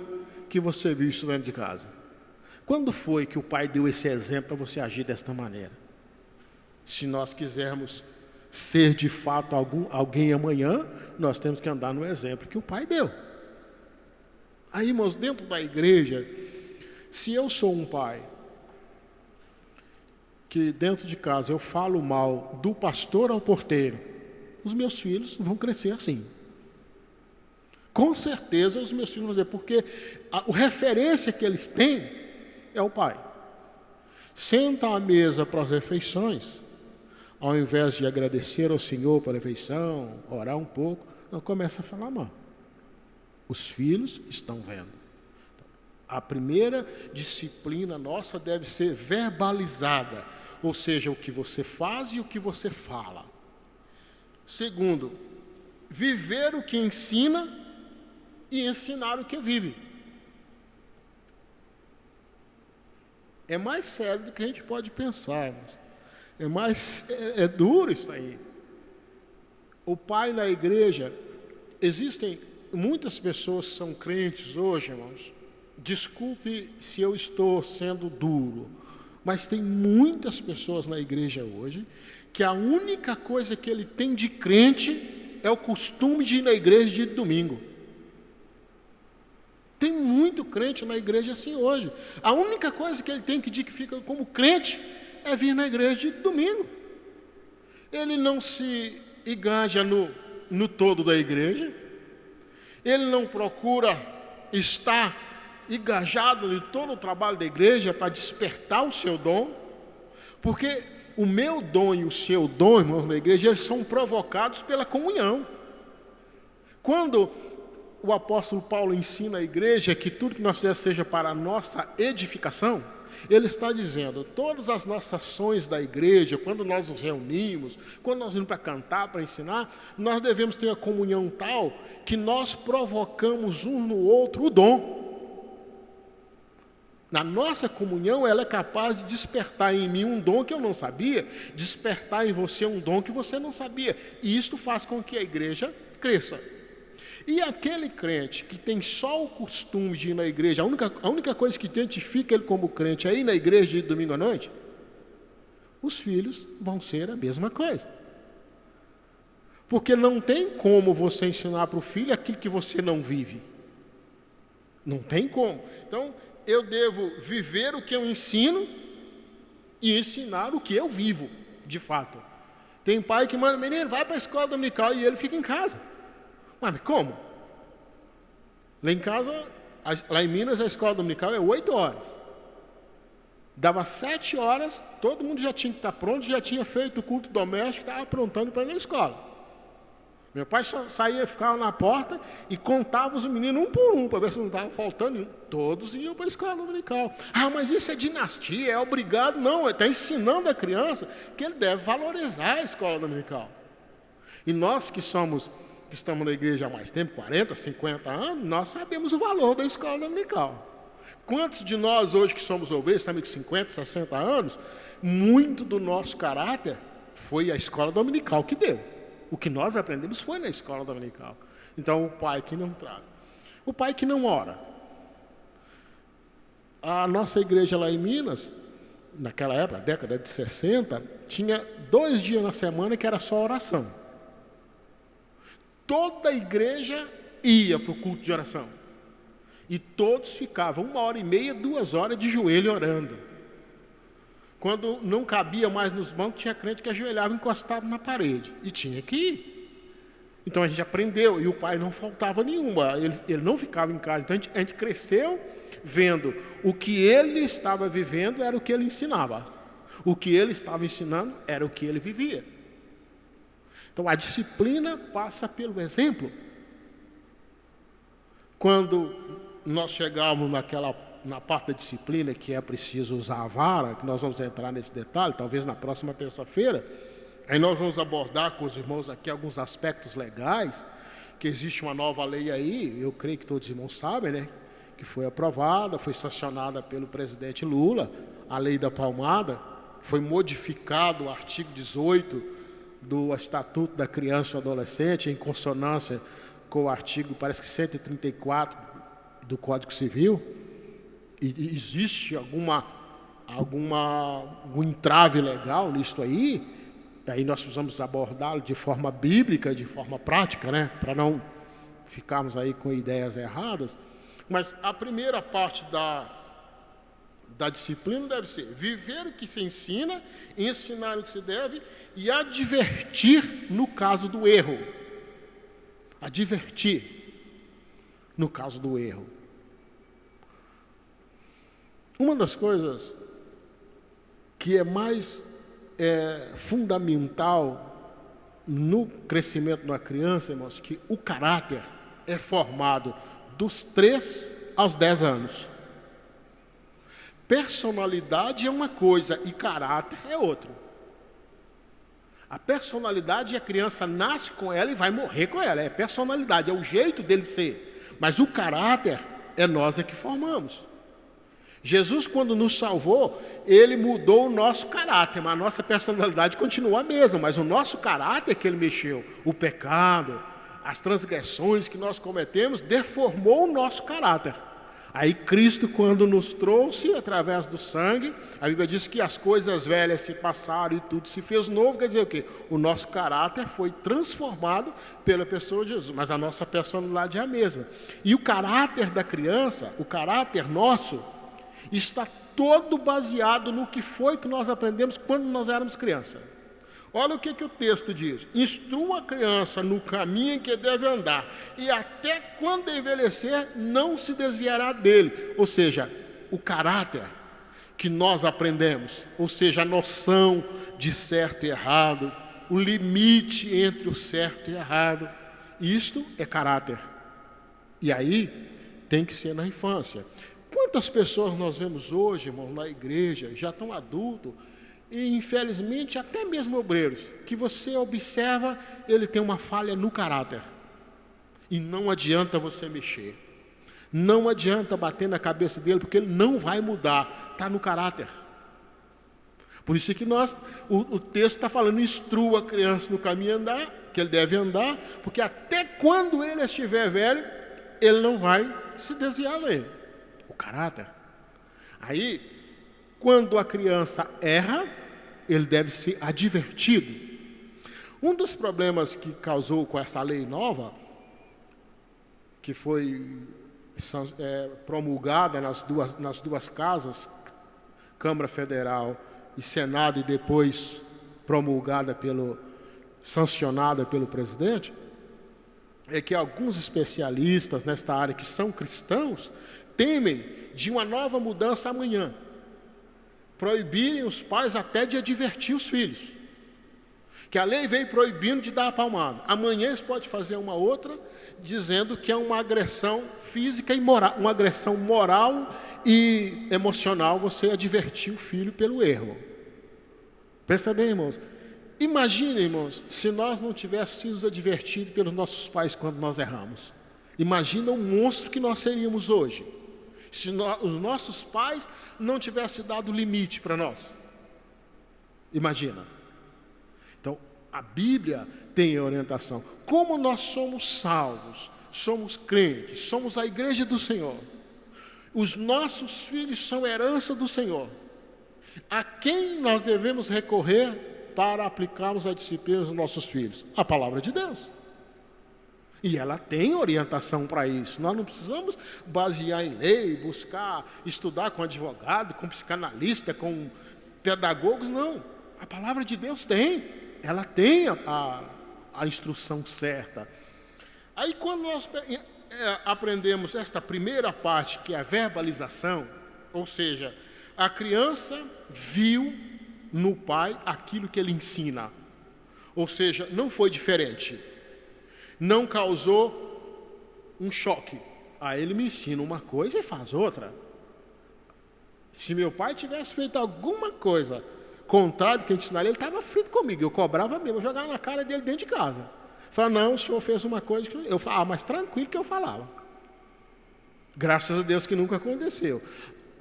que você viu isso dentro de casa? Quando foi que o pai deu esse exemplo para você agir desta maneira? Se nós quisermos ser de fato alguém amanhã, nós temos que andar no exemplo que o pai deu. Aí, irmãos, dentro da igreja, se eu sou um pai que dentro de casa eu falo mal do pastor ao porteiro, os meus filhos vão crescer assim. Com certeza os meus filhos vão dizer, porque a referência que eles têm é o pai. Senta à mesa para as refeições, ao invés de agradecer ao Senhor pela refeição, orar um pouco, não, começa a falar mal. Os filhos estão vendo. A primeira disciplina nossa deve ser verbalizada, ou seja, o que você faz e o que você fala. Segundo, viver o que ensina e ensinar o que vive. É mais sério do que a gente pode pensar. É duro isso aí. O pai na igreja, existem muitas pessoas que são crentes hoje, irmãos. Desculpe se eu estou sendo duro, mas tem muitas pessoas na igreja hoje que a única coisa que ele tem de crente é o costume de ir na igreja de domingo. Tem muito crente na igreja assim hoje. A única coisa que ele tem que fica como crente é vir na igreja de domingo. Ele não se engaja no todo da igreja. Ele não procura estar engajado em todo o trabalho da igreja para despertar o seu dom. Porque o meu dom e o seu dom, irmãos, na igreja, eles são provocados pela comunhão. Quando o apóstolo Paulo ensina a igreja que tudo que nós fizermos seja para a nossa edificação, ele está dizendo, todas as nossas ações da igreja, quando nós nos reunimos, quando nós vamos para cantar, para ensinar, nós devemos ter uma comunhão tal que nós provocamos um no outro o dom. Na nossa comunhão, ela é capaz de despertar em mim um dom que eu não sabia, despertar em você um dom que você não sabia. E isto faz com que a igreja cresça. E aquele crente que tem só o costume de ir na igreja, a única coisa que identifica ele como crente é ir na igreja de domingo à noite, os filhos vão ser a mesma coisa. Porque não tem como você ensinar para o filho aquilo que você não vive. Não tem como. Então, eu devo viver o que eu ensino e ensinar o que eu vivo, de fato. Tem pai que manda, menino, vai para a escola dominical e ele fica em casa. Mas como? Lá em casa, lá em Minas, a escola dominical é 8 horas. Dava 7 horas, todo mundo já tinha que estar pronto, já tinha feito o culto doméstico, estava aprontando para ir na escola. Meu pai só saía, ficava na porta e contava os meninos um por um, para ver se não estava faltando nenhum. Todos iam para a escola dominical. Ah, mas isso é dinastia, é obrigado. Não, ele está ensinando a criança que ele deve valorizar a escola dominical. E nós que estamos na igreja há mais tempo, 40, 50 anos, nós sabemos o valor da escola dominical. Quantos de nós hoje que somos obreiros, estamos com 50, 60 anos, muito do nosso caráter foi a escola dominical que deu. O que nós aprendemos foi na escola dominical. Então, o pai que não traz. O pai que não ora. A nossa igreja lá em Minas, naquela época, década de 60, tinha 2 dias na semana que era só oração. Toda a igreja ia para o culto de oração. E todos ficavam 1h30, 2 horas de joelho orando. Quando não cabia mais nos bancos, tinha crente que ajoelhava encostado na parede. E tinha que ir. Então a gente aprendeu, e o pai não faltava nenhuma, ele não ficava em casa. Então a gente cresceu vendo o que ele estava vivendo era o que ele ensinava. O que ele estava ensinando era o que ele vivia. Então a disciplina passa pelo exemplo. Quando nós chegamos na parte da disciplina que é preciso usar a vara, que nós vamos entrar nesse detalhe, talvez na próxima terça-feira, aí nós vamos abordar com os irmãos aqui alguns aspectos legais, que existe uma nova lei aí, eu creio que todos os irmãos sabem, né? Que foi aprovada, foi sancionada pelo presidente Lula, a lei da palmada, foi modificado o artigo 18 do Estatuto da Criança e Adolescente, em consonância com o artigo, parece que 134 do Código Civil, e existe algum entrave legal nisso aí, daí nós precisamos abordá-lo de forma bíblica, de forma prática, né? Para não ficarmos aí com ideias erradas. Mas a primeira parte da disciplina deve ser viver o que se ensina, ensinar o que se deve e advertir no caso do erro. Advertir no caso do erro. Uma das coisas que é mais fundamental no crescimento de uma criança, irmãos, que o caráter é formado dos 3 aos 10 anos. Personalidade é uma coisa e caráter é outra. A personalidade, a criança nasce com ela e vai morrer com ela. É personalidade, é o jeito dele ser. Mas o caráter é nós que formamos. Jesus, quando nos salvou, ele mudou o nosso caráter, mas a nossa personalidade continua a mesma, mas o nosso caráter que ele mexeu, o pecado, as transgressões que nós cometemos, deformou o nosso caráter. Aí Cristo, quando nos trouxe através do sangue, a Bíblia diz que as coisas velhas se passaram e tudo se fez novo. Quer dizer o quê? O nosso caráter foi transformado pela pessoa de Jesus, mas a nossa personalidade é a mesma. E o caráter da criança, o caráter nosso, está todo baseado no que foi que nós aprendemos quando nós éramos crianças. Olha o que o texto diz: instrua a criança no caminho em que deve andar, e até quando envelhecer não se desviará dele. Ou seja, o caráter que nós aprendemos, ou seja, a noção de certo e errado, o limite entre o certo e errado, isto é caráter. E aí tem que ser na infância. Quantas pessoas nós vemos hoje, irmão, na igreja, já estão adultos, e infelizmente até mesmo obreiros, que você observa, ele tem uma falha no caráter. E não adianta você mexer. Não adianta bater na cabeça dele, porque ele não vai mudar. Está no caráter. Por isso que o texto está falando, instrua a criança no caminho andar, que ele deve andar, porque até quando ele estiver velho, ele não vai se desviar dele. O caráter. Aí, quando a criança erra, ele deve ser advertido. Um dos problemas que causou com essa lei nova, que foi promulgada nas duas casas, Câmara Federal e Senado, e depois sancionada pelo presidente, é que alguns especialistas nesta área que são cristãos temem de uma nova mudança amanhã. Proibirem os pais até de advertir os filhos. Que a lei veio proibindo de dar a palmada. Amanhã eles podem fazer uma outra, dizendo que é uma agressão física e moral, uma agressão moral e emocional, você advertir o filho pelo erro. Pensa bem, irmãos. Imagine, irmãos, se nós não tivéssemos sido advertidos pelos nossos pais quando nós erramos. Imagina o monstro que nós seríamos hoje. Se os nossos pais não tivessem dado limite para nós. Imagina. Então, a Bíblia tem orientação. Como nós somos salvos, somos crentes, somos a igreja do Senhor. Os nossos filhos são herança do Senhor. A quem nós devemos recorrer para aplicarmos a disciplina dos nossos filhos? A palavra de Deus. E ela tem orientação para isso. Nós não precisamos basear em lei, buscar estudar com advogado, com psicanalista, com pedagogos, não. A palavra de Deus tem. Ela tem a instrução certa. Aí quando nós aprendemos esta primeira parte, que é a verbalização, ou seja, a criança viu no pai aquilo que ele ensina. Ou seja, não foi diferente. Não causou um choque. Aí ele me ensina uma coisa e faz outra. Se meu pai tivesse feito alguma coisa contrário do que eu ensinaria, ele estava frito comigo. Eu cobrava mesmo, eu jogava na cara dele dentro de casa. Falava, não, o senhor fez uma coisa que eu falava, mas tranquilo que eu falava. Graças a Deus que nunca aconteceu.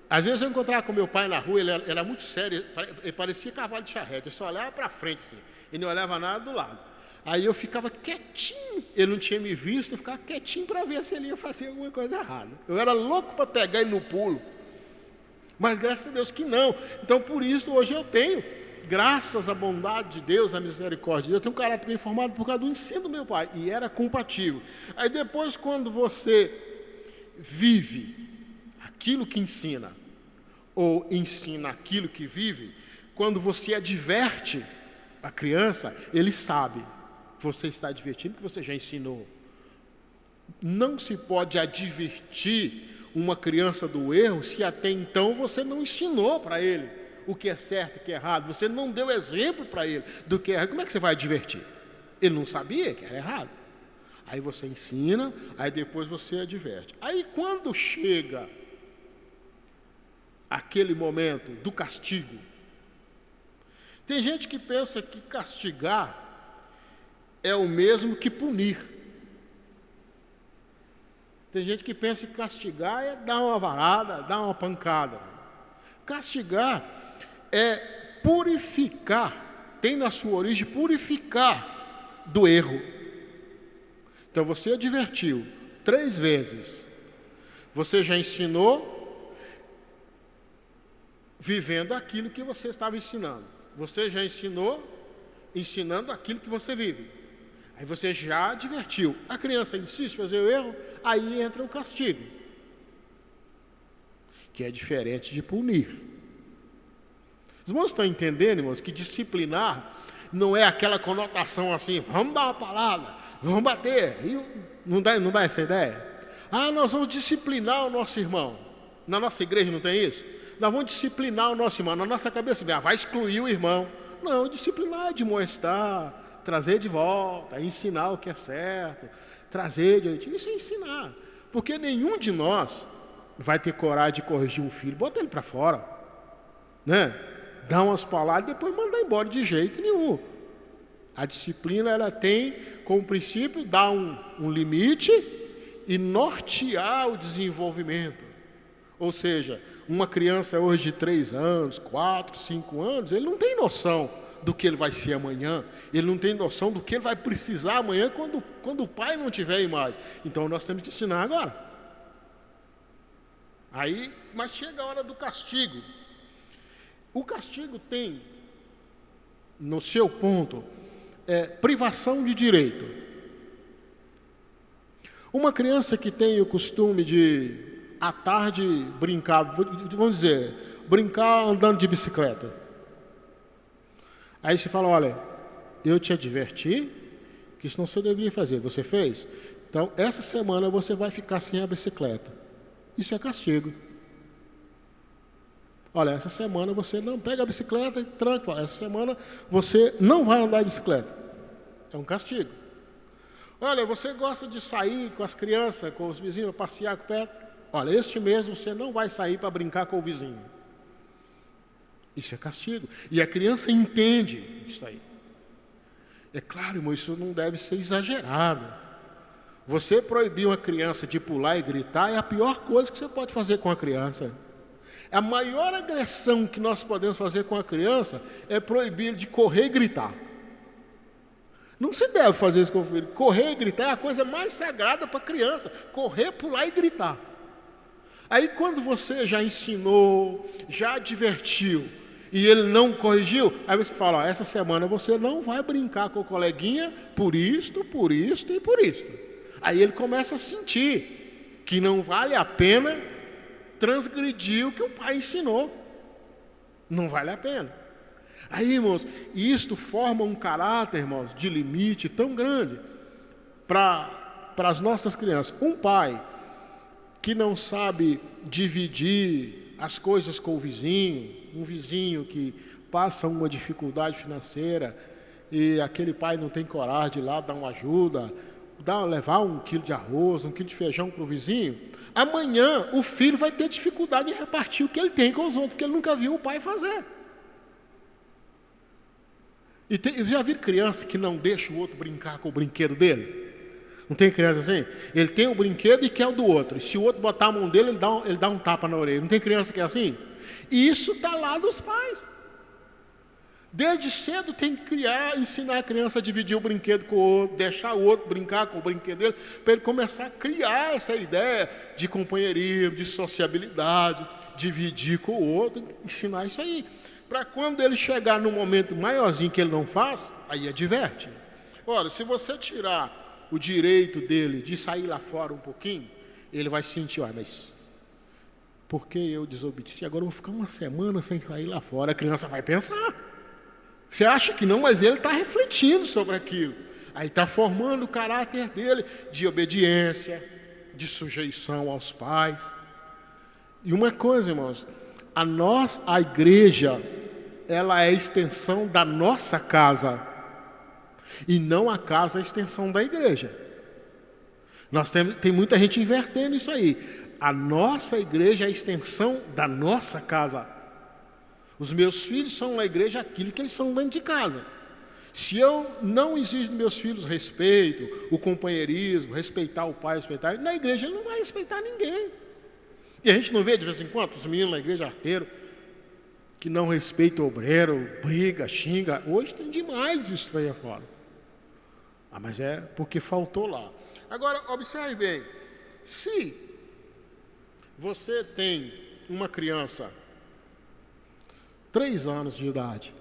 Às vezes eu encontrava com meu pai na rua, ele era muito sério, ele parecia cavalo de charrete, ele só olhava para frente assim, e não olhava nada do lado. Aí eu ficava quietinho, ele não tinha me visto, eu ficava quietinho para ver se ele ia fazer alguma coisa errada. Eu era louco para pegar ele no pulo, mas graças a Deus que não. Então por isso hoje eu tenho, graças à bondade de Deus, à misericórdia de Deus, eu tenho um caráter bem formado por causa do ensino do meu pai, e era compatível. Aí depois, quando você vive aquilo que ensina, ou ensina aquilo que vive, quando você adverte a criança, ele sabe. Você está advertindo que você já ensinou. Não se pode advertir uma criança do erro se até então você não ensinou para ele o que é certo e o que é errado. Você não deu exemplo para ele do que é errado. Como é que você vai advertir? Ele não sabia que era errado. Aí você ensina, aí depois você adverte. Aí quando chega aquele momento do castigo, tem gente que pensa que castigar é o mesmo que punir. Tem gente que pensa que castigar é dar uma varada, dar uma pancada. Castigar é purificar, tem na sua origem purificar do erro. Então você advertiu 3 vezes, você já ensinou vivendo aquilo que você estava ensinando. Você já ensinou ensinando aquilo que você vive. Aí você já advertiu. A criança insiste em fazer o erro, aí entra o castigo, que é diferente de punir. Os irmãos estão entendendo, irmãos, que disciplinar não é aquela conotação assim, vamos dar uma palavra, vamos bater. Não dá essa ideia? Ah, nós vamos disciplinar o nosso irmão. Na nossa igreja não tem isso? Nós vamos disciplinar o nosso irmão. Na nossa cabeça, vai excluir o irmão. Não, disciplinar é admoestar, trazer de volta, ensinar o que é certo, trazer direitinho. Isso é ensinar. Porque nenhum de nós vai ter coragem de corrigir um filho, bota ele para fora, né? Dá umas palavras e depois mandar embora de jeito nenhum. A disciplina, ela tem como princípio dar um limite e nortear o desenvolvimento. Ou seja, uma criança hoje de 3 anos, 4, 5 anos, ele não tem noção do que ele vai ser amanhã, ele não tem noção do que ele vai precisar amanhã quando o pai não tiver aí mais. Então nós temos que ensinar agora. Aí, mas chega a hora do castigo. O castigo tem, no seu ponto, privação de direito. Uma criança que tem o costume de, à tarde, brincar, vamos dizer, brincar andando de bicicleta. Aí você fala, olha, eu te adverti que isso não você deveria fazer, você fez? Então, essa semana você vai ficar sem a bicicleta. Isso é castigo. Olha, essa semana você não pega a bicicleta e tranca. Essa semana você não vai andar de bicicleta. É um castigo. Olha, você gosta de sair com as crianças, com os vizinhos, passear com o pé. Olha, este mês você não vai sair para brincar com o vizinho. Isso é castigo. E a criança entende isso aí. É claro, irmão, isso não deve ser exagerado. Você proibir uma criança de pular e gritar é a pior coisa que você pode fazer com a criança. A maior agressão que nós podemos fazer com a criança é proibir de correr e gritar. Não se deve fazer isso com o filho. Correr e gritar é a coisa mais sagrada para a criança. Correr, pular e gritar. Aí quando você já ensinou, já advertiu, e ele não corrigiu, aí você fala, ó, essa semana você não vai brincar com o coleguinha por isto e por isto. Aí ele começa a sentir que não vale a pena transgredir o que o pai ensinou. Não vale a pena. Aí, irmãos, isto forma um caráter, irmãos, de limite tão grande para as nossas crianças. Um pai que não sabe dividir as coisas com o vizinho, um vizinho que passa uma dificuldade financeira e aquele pai não tem coragem de ir lá dar uma ajuda, levar 1 quilo de arroz, 1 quilo de feijão para o vizinho, amanhã o filho vai ter dificuldade em repartir o que ele tem com os outros, porque ele nunca viu o pai fazer. Eu já vi criança que não deixa o outro brincar com o brinquedo dele? Não tem criança assim? Ele tem o brinquedo e quer o do outro. E se o outro botar a mão dele, ele dá um tapa na orelha. Não tem criança que é assim? E isso está lá dos pais. Desde cedo tem que ensinar a criança a dividir o brinquedo com o outro, deixar o outro brincar com o brinquedo dele, para ele começar a criar essa ideia de companheirismo, de sociabilidade, dividir com o outro, ensinar isso aí. Para quando ele chegar num momento maiorzinho que ele não faz, aí adverte. Olha, se você tirar o direito dele de sair lá fora um pouquinho, ele vai sentir, mas por que eu desobedeci? Agora eu vou ficar uma semana sem sair lá fora. A criança vai pensar. Você acha que não, mas ele está refletindo sobre aquilo. Aí está formando o caráter dele de obediência, de sujeição aos pais. E uma coisa, irmãos, a igreja, ela é a extensão da nossa casa. E não a casa é a extensão da igreja. Tem muita gente invertendo isso aí. A nossa igreja é a extensão da nossa casa. Os meus filhos são na igreja aquilo que eles são dentro de casa. Se eu não exijo dos meus filhos respeito, o companheirismo, respeitar o pai, respeitar, na igreja ele não vai respeitar ninguém. E a gente não vê de vez em quando os meninos na igreja arteiro que não respeitam o obreiro, briga, xinga. Hoje tem demais isso aí fora. Mas é porque faltou lá. Agora, observe bem. Se você tem uma criança, 3 anos de idade,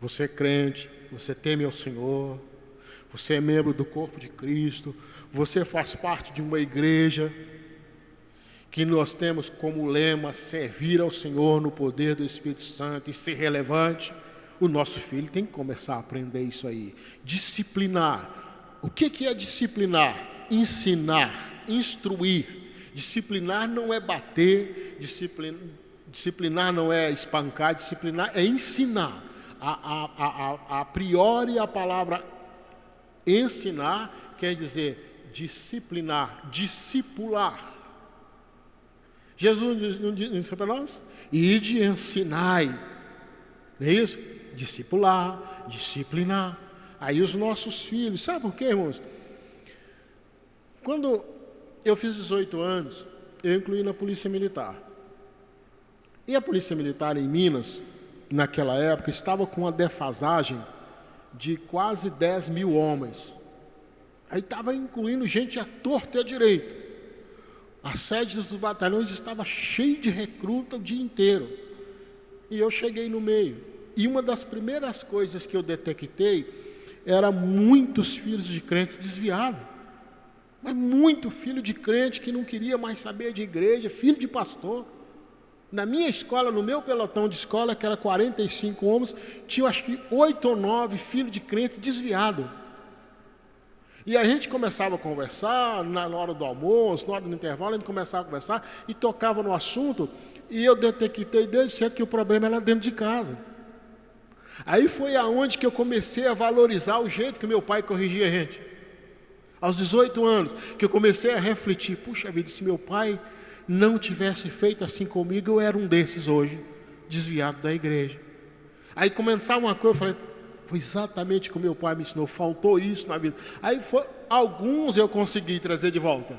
você é crente, você teme ao Senhor, você é membro do corpo de Cristo, você faz parte de uma igreja que nós temos como lema servir ao Senhor no poder do Espírito Santo e ser relevante, o nosso filho tem que começar a aprender isso aí. Disciplinar. O que é disciplinar? Ensinar, instruir. Disciplinar não é bater, disciplinar não é espancar, disciplinar é ensinar. A priori a palavra ensinar quer dizer disciplinar, discipular. Jesus não disse para nós? Ide e ensinai. Não é isso? Discipular, disciplinar. Aí os nossos filhos, sabe por quê, irmãos? Quando eu fiz 18 anos, eu incluí na Polícia Militar. E a Polícia Militar em Minas, naquela época, estava com uma defasagem de quase 10 mil homens. Aí estava incluindo gente à torta e à direita. A sede dos batalhões estava cheia de recruta o dia inteiro. E eu cheguei no meio. E uma das primeiras coisas que eu detectei era muitos filhos de crente desviados. Mas muito filho de crente que não queria mais saber de igreja, filho de pastor. Na minha escola, no meu pelotão de escola, que era 45 homens, tinha acho que 8 ou 9 filhos de crente desviados. E a gente começava a conversar, na hora do almoço, na hora do intervalo, a gente começava a conversar e tocava no assunto, e eu detectei desde cedo que o problema era dentro de casa. Aí foi aonde que eu comecei a valorizar o jeito que meu pai corrigia a gente. Aos 18 anos, que eu comecei a refletir, puxa vida, se meu pai não tivesse feito assim comigo, eu era um desses hoje, desviado da igreja. Aí começava uma coisa, eu falei, foi exatamente como meu pai me ensinou, faltou isso na vida. Aí alguns eu consegui trazer de volta.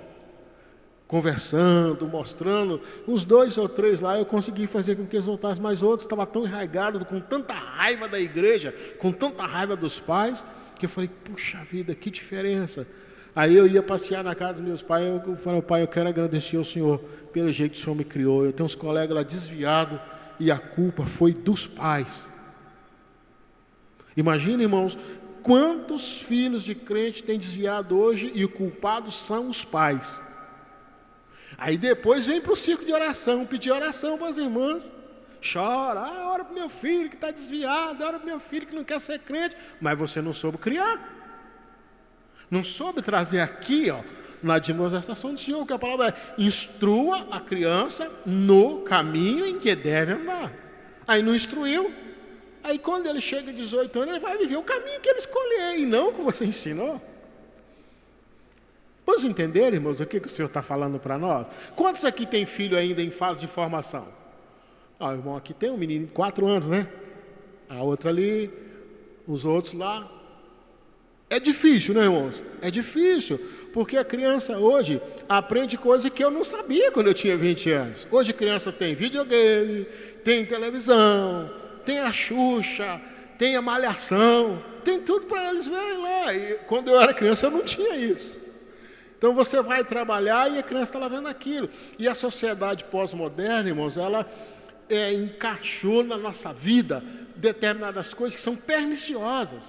conversando, mostrando. Uns 2 ou 3 lá eu consegui fazer com que eles voltassem, mas outros estavam tão enraigados, com tanta raiva da igreja, com tanta raiva dos pais, que eu falei, puxa vida, que diferença. Aí eu ia passear na casa dos meus pais, eu falei, pai, eu quero agradecer ao Senhor pelo jeito que o Senhor me criou. Eu tenho uns colegas lá desviados e a culpa foi dos pais. Imagina, irmãos, quantos filhos de crente têm desviado hoje e o culpado são os pais. Aí depois vem para o circo de oração, pedir oração para as irmãs. Chora, ora para o meu filho que está desviado, ora para o meu filho que não quer ser crente. Mas você não soube criar. Não soube trazer aqui, na demonstração do Senhor, que a palavra é: instrua a criança no caminho em que deve andar. Aí não instruiu. Aí quando ele chega a 18 anos, ele vai viver o caminho que ele escolheu e não o que você ensinou. Vamos entender, irmãos, o que o Senhor está falando para nós? Quantos aqui tem filho ainda em fase de formação? O irmão aqui tem um menino de 4 anos, né? A outra ali, os outros lá. É difícil, né, irmãos? É difícil, porque a criança hoje aprende coisas que eu não sabia quando eu tinha 20 anos. Hoje a criança tem videogame, tem televisão, tem a Xuxa, tem a Malhação, tem tudo para eles verem lá. E quando eu era criança eu não tinha isso. Então você vai trabalhar e a criança está lá vendo aquilo. E a sociedade pós-moderna, irmãos, ela encaixou na nossa vida determinadas coisas que são perniciosas.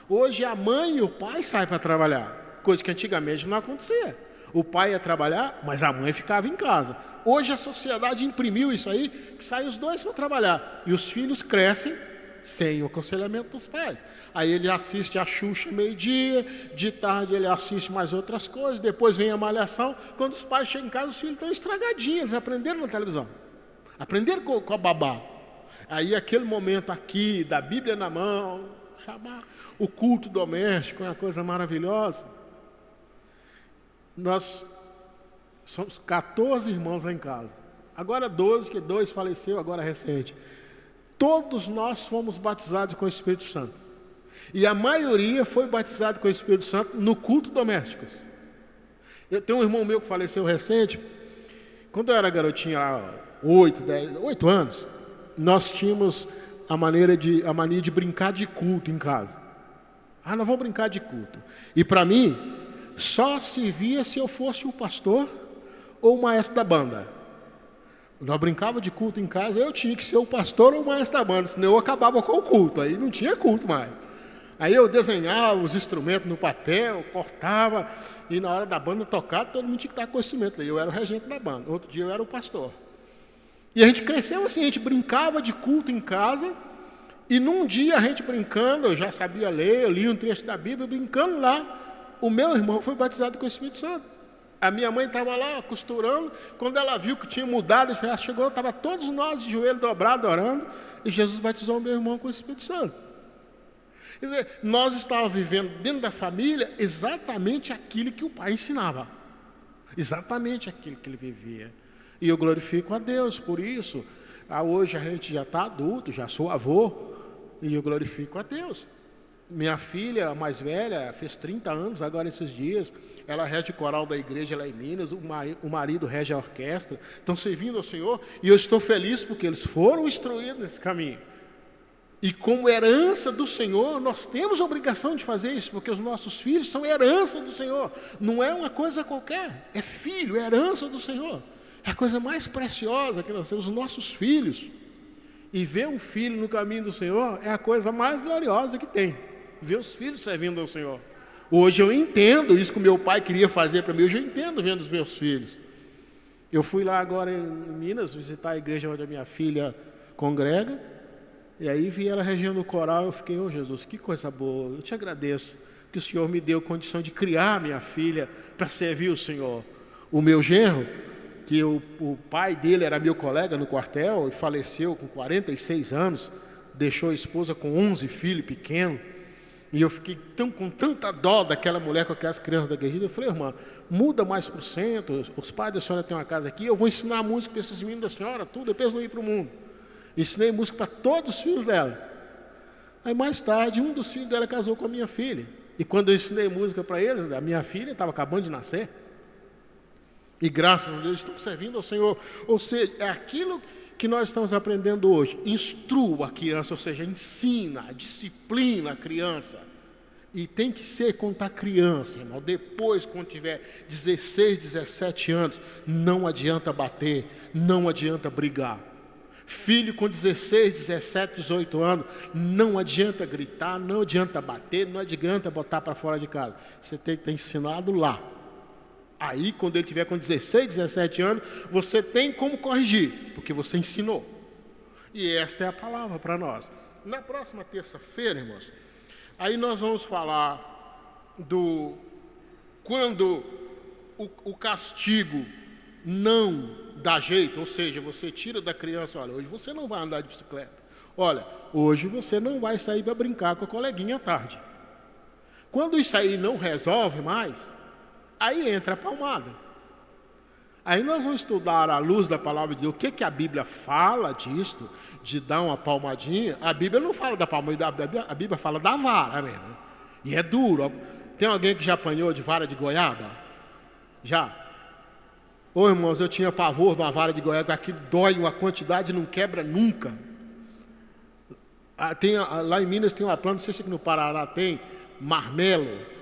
Hoje a mãe e o pai saem para trabalhar, coisa que antigamente não acontecia. O pai ia trabalhar, mas a mãe ficava em casa. Hoje a sociedade imprimiu isso aí, que saem os dois para trabalhar. E os filhos crescem sem o aconselhamento dos pais. Aí ele assiste a Xuxa meio-dia, de tarde ele assiste mais outras coisas, depois vem a Malhação. Quando os pais chegam em casa, os filhos estão estragadinhos, eles aprenderam na televisão. Aprenderam com a babá. Aí aquele momento aqui, da Bíblia na mão, chamar o culto doméstico é uma coisa maravilhosa. Nós somos 14 irmãos lá em casa. Agora 12, que 2 faleceu agora recente. Todos nós fomos batizados com o Espírito Santo. E a maioria foi batizado com o Espírito Santo no culto doméstico. Eu tenho um irmão meu que faleceu recente. Quando eu era garotinho lá, 8 anos, nós tínhamos a mania de brincar de culto em casa. Nós vamos brincar de culto. E para mim, só servia se eu fosse o pastor ou o maestro da banda. Nós brincávamos de culto em casa, eu tinha que ser o pastor ou o maestro da banda, senão eu acabava com o culto, aí não tinha culto mais. Aí eu desenhava os instrumentos no papel, cortava, e na hora da banda tocar, todo mundo tinha que estar com o instrumento. Eu era o regente da banda, outro dia eu era o pastor. E a gente cresceu assim, a gente brincava de culto em casa, e num dia a gente brincando, eu já sabia ler, eu li um trecho da Bíblia, brincando lá, o meu irmão foi batizado com o Espírito Santo. A minha mãe estava lá costurando, quando ela viu que tinha mudado, ela chegou, estava todos nós de joelho dobrado orando, e Jesus batizou o meu irmão com o Espírito Santo. Quer dizer, nós estávamos vivendo dentro da família exatamente aquilo que o pai ensinava, exatamente aquilo que ele vivia. E eu glorifico a Deus por isso. Hoje a gente já está adulto, já sou avô, e eu glorifico a Deus. Minha filha, a mais velha, fez 30 anos agora esses dias. Ela rege o coral da igreja lá em Minas, o marido rege a orquestra. Estão servindo ao Senhor e eu estou feliz porque eles foram instruídos nesse caminho. E como herança do Senhor, nós temos a obrigação de fazer isso, porque os nossos filhos são herança do Senhor. Não é uma coisa qualquer, é filho, é herança do Senhor. É a coisa mais preciosa que nós temos, os nossos filhos. E ver um filho no caminho do Senhor é a coisa mais gloriosa que tem. Ver os filhos servindo ao Senhor. Hoje eu entendo isso que o meu pai queria fazer para mim, hoje eu entendo vendo os meus filhos. Eu fui lá agora em Minas visitar a igreja onde a minha filha congrega, e aí vi ela regendo o coral, eu fiquei, Jesus, que coisa boa, eu te agradeço que o Senhor me deu condição de criar minha filha para servir o Senhor. O meu genro, que o pai dele era meu colega no quartel e faleceu com 46 anos, deixou a esposa com 11 filhos pequenos, e eu fiquei com tanta dó daquela mulher com aquelas crianças da guerrilha. Eu falei, irmã, muda mais para o centro, os pais da senhora têm uma casa aqui, eu vou ensinar música para esses meninos da senhora, tudo, depois não ir para o mundo. Ensinei música para todos os filhos dela. Aí mais tarde, um dos filhos dela casou com a minha filha. E quando eu ensinei música para eles, a minha filha estava acabando de nascer. E graças a Deus estão servindo ao Senhor. Ou seja, é aquilo que nós estamos aprendendo hoje. Instrua a criança, ou seja, ensina, disciplina a criança. E tem que ser quando está criança, irmão. Depois, quando tiver 16, 17 anos, não adianta bater, não adianta brigar. Filho com 16, 17, 18 anos, não adianta gritar, não adianta bater, não adianta botar para fora de casa. Você tem que ter ensinado lá. Aí, quando ele tiver com 16, 17 anos, você tem como corrigir, porque você ensinou. E esta é a palavra para nós. Na próxima terça-feira, irmãos, aí nós vamos falar do quando o castigo não dá jeito, ou seja, você tira da criança, olha, hoje você não vai andar de bicicleta. Olha, hoje você não vai sair para brincar com a coleguinha à tarde. Quando isso aí não resolve mais, aí entra a palmada. Aí nós vamos estudar à luz da palavra de Deus, o que a Bíblia fala disto, de dar uma palmadinha. A Bíblia não fala da palmadinha, a Bíblia fala da vara mesmo. E é duro. Tem alguém que já apanhou de vara de goiaba? Já? Ô irmãos, eu tinha pavor de uma vara de goiaba, aquilo dói uma quantidade e não quebra nunca. Lá em Minas tem uma planta, não sei se aqui no Paraná tem, marmelo.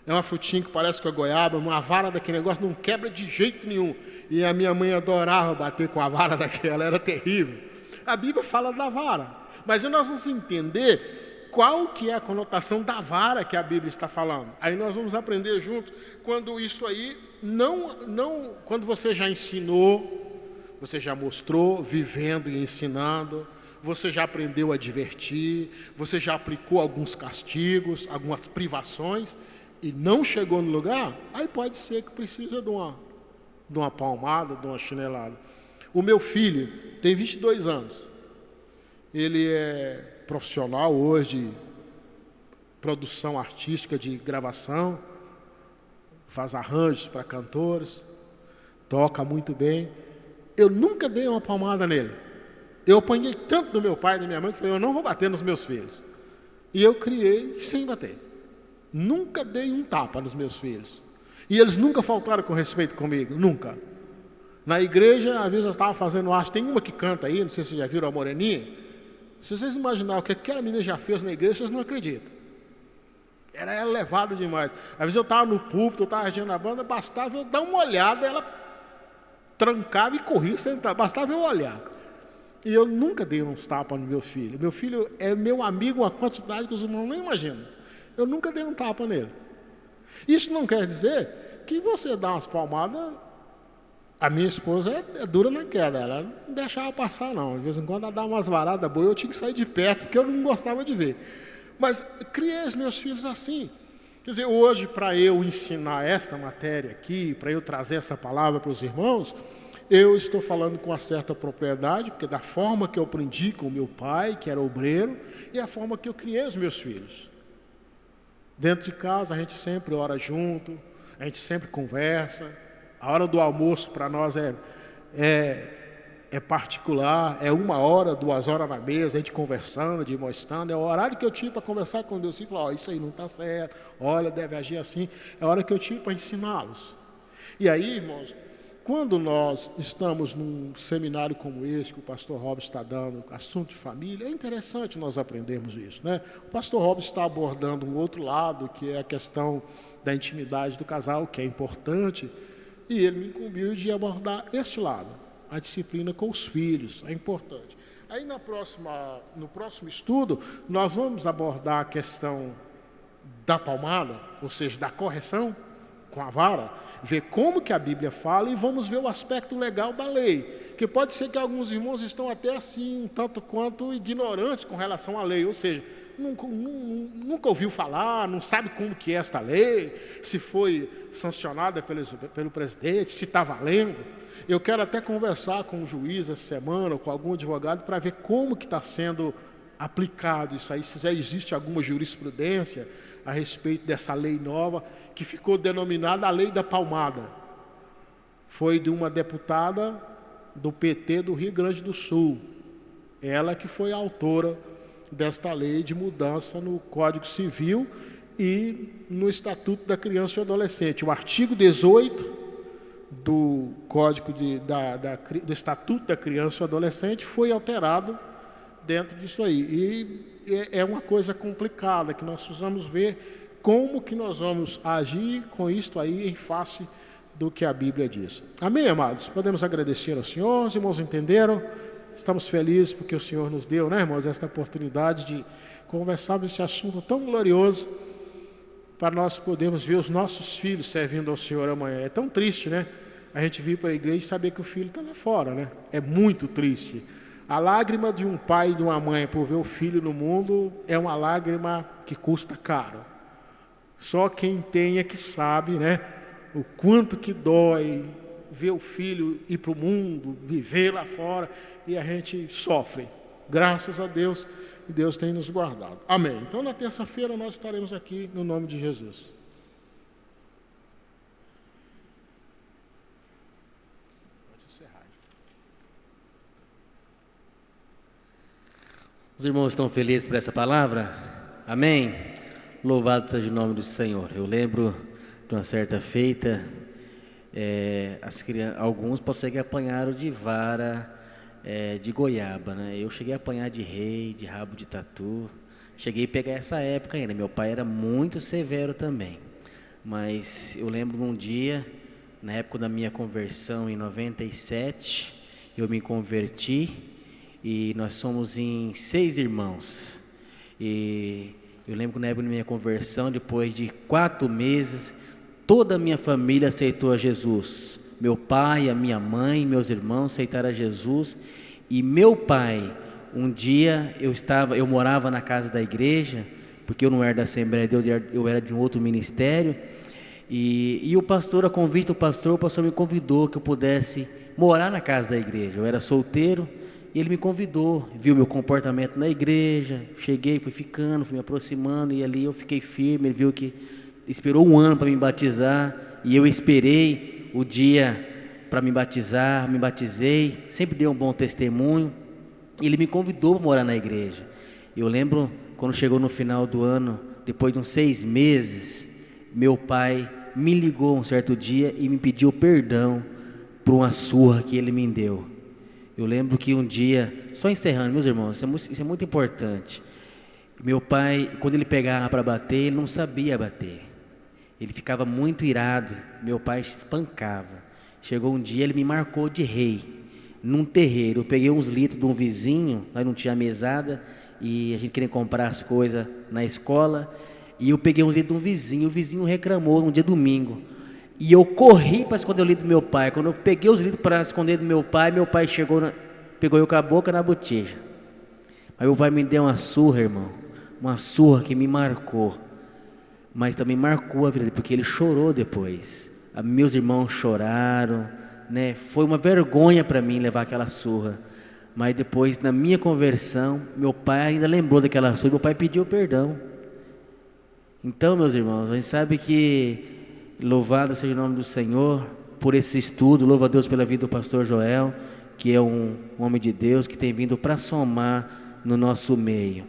É uma frutinha que parece com a goiaba, uma vara daquele negócio não quebra de jeito nenhum. E a minha mãe adorava bater com a vara daquela, era terrível. A Bíblia fala da vara, mas nós vamos entender qual que é a conotação da vara que a Bíblia está falando. Aí nós vamos aprender juntos, quando isso aí, quando você já ensinou, você já mostrou, vivendo e ensinando, você já aprendeu a divertir, você já aplicou alguns castigos, algumas privações, e não chegou no lugar, aí pode ser que precisa de uma palmada, de uma chinelada. O meu filho tem 22 anos. Ele é profissional hoje de produção artística de gravação, faz arranjos para cantores, toca muito bem. Eu nunca dei uma palmada nele. Eu apanhei tanto do meu pai e da minha mãe que falei, eu não vou bater nos meus filhos. E eu criei sem bater. Nunca dei um tapa nos meus filhos. E eles nunca faltaram com respeito comigo, nunca. Na igreja, às vezes eu estava fazendo arte, tem uma que canta aí, não sei se vocês já viram a Moreninha. Se vocês imaginarem o que aquela menina já fez na igreja, vocês não acreditam. Era elevada demais. Às vezes eu estava no púlpito, eu estava regendo a banda, bastava eu dar uma olhada, ela trancava e corria, bastava eu olhar. E eu nunca dei uns tapas no meu filho. Meu filho é meu amigo, uma quantidade que os irmãos nem imaginam. Eu nunca dei um tapa nele. Isso não quer dizer que você dá umas palmadas. A minha esposa é dura na queda, ela não deixava passar não. De vez em quando ela dá umas varadas boas, eu tinha que sair de perto, porque eu não gostava de ver. Mas criei os meus filhos assim. Quer dizer, hoje, para eu ensinar esta matéria aqui, para eu trazer essa palavra para os irmãos, eu estou falando com uma certa propriedade, porque da forma que eu aprendi com o meu pai, que era obreiro, e a forma que eu criei os meus filhos. Dentro de casa a gente sempre ora junto, a gente sempre conversa. A hora do almoço para nós é particular, é 1 hora, 2 horas na mesa, a gente conversando, demonstrando. É o horário que eu tive para conversar com Deus e falar, isso aí não está certo, olha, deve agir assim. É a hora que eu tive para ensiná-los. E aí, irmãos, quando nós estamos num seminário como esse, que o pastor Robson está dando, assunto de família, é interessante nós aprendermos isso, né? O pastor Robson está abordando um outro lado, que é a questão da intimidade do casal, que é importante, e ele me incumbiu de abordar este lado, a disciplina com os filhos, é importante. Aí no próximo estudo, nós vamos abordar a questão da palmada, ou seja, da correção com a vara, ver como que a Bíblia fala e vamos ver o aspecto legal da lei. Que pode ser que alguns irmãos estão até assim, um tanto quanto ignorantes com relação à lei, ou seja, nunca ouviu falar, não sabe como que é esta lei, se foi sancionada pelo presidente, se está valendo. Eu quero até conversar com o juiz essa semana, ou com algum advogado, para ver como que está sendo aplicado isso aí, se já existe alguma jurisprudência a respeito dessa lei nova, que ficou denominada a Lei da Palmada. Foi de uma deputada do PT do Rio Grande do Sul. Ela que foi a autora desta lei de mudança no Código Civil e no Estatuto da Criança e Adolescente. O artigo 18 do Código do Estatuto da Criança e do Adolescente foi alterado dentro disso aí. E é uma coisa complicada que nós precisamos ver como que nós vamos agir com isto aí em face do que a Bíblia diz. Amém, amados? Podemos agradecer ao Senhor, os irmãos entenderam? Estamos felizes porque o Senhor nos deu, né, irmãos, esta oportunidade de conversar nesse assunto tão glorioso para nós podermos ver os nossos filhos servindo ao Senhor amanhã. É tão triste, né? A gente vir para a igreja e saber que o filho está lá fora, né? É muito triste. A lágrima de um pai e de uma mãe por ver o filho no mundo é uma lágrima que custa caro. Só quem tem é que sabe, né? O quanto que dói ver o filho ir para o mundo, viver lá fora, e a gente sofre. Graças a Deus, e Deus tem nos guardado. Amém. Então, na terça-feira, nós estaremos aqui no nome de Jesus. Pode encerrar. Os irmãos estão felizes por essa palavra? Amém? Louvado seja o nome do Senhor. Eu lembro de uma certa feita, alguns conseguem apanhar de vara de goiaba, né? Eu cheguei a apanhar de rei, de rabo de tatu. Cheguei a pegar essa época ainda. Meu pai era muito severo também. Mas eu lembro de um dia, na época da minha conversão, em 97, eu me converti e nós somos em 6 irmãos. E eu lembro que na época da minha conversão, depois de 4 meses, toda a minha família aceitou a Jesus. Meu pai, a minha mãe, meus irmãos aceitaram a Jesus. E meu pai, um dia eu morava na casa da igreja, porque eu não era da Assembleia de Deus, eu era de um outro ministério. E o pastor, a convite do pastor, o pastor me convidou que eu pudesse morar na casa da igreja. Eu era solteiro e ele me convidou, viu meu comportamento na igreja. Cheguei, fui ficando, fui me aproximando e ali eu fiquei firme. Ele viu que esperou um ano para me batizar e eu esperei o dia para me batizar, me batizei, sempre dei um bom testemunho. Ele me convidou para morar na igreja. Eu lembro quando chegou no final do ano, depois de uns 6 meses, meu pai me ligou um certo dia e me pediu perdão por uma surra que ele me deu. Eu lembro que um dia, só encerrando, meus irmãos, isso é muito importante. Meu pai, quando ele pegava para bater, ele não sabia bater. Ele ficava muito irado, meu pai espancava. Chegou um dia, ele me marcou de rei, num terreiro. Eu peguei uns litros de um vizinho, nós não tinha mesada, e a gente queria comprar as coisas na escola, e eu peguei uns litros de um vizinho, o vizinho reclamou num dia domingo, e eu corri para esconder o litro do meu pai. Quando eu peguei os litros para esconder do meu pai chegou, pegou eu com a boca na botija. Mas meu pai me deu uma surra, irmão, uma surra que me marcou. Mas também marcou a vida dele, porque ele chorou depois. Meus irmãos choraram, né? Foi uma vergonha para mim levar aquela surra. Mas depois, na minha conversão, meu pai ainda lembrou daquela surra, meu pai pediu perdão. Então, meus irmãos, a gente sabe que louvado seja o nome do Senhor por esse estudo. Louvo a Deus pela vida do pastor Joel, que é um homem de Deus, que tem vindo para somar no nosso meio.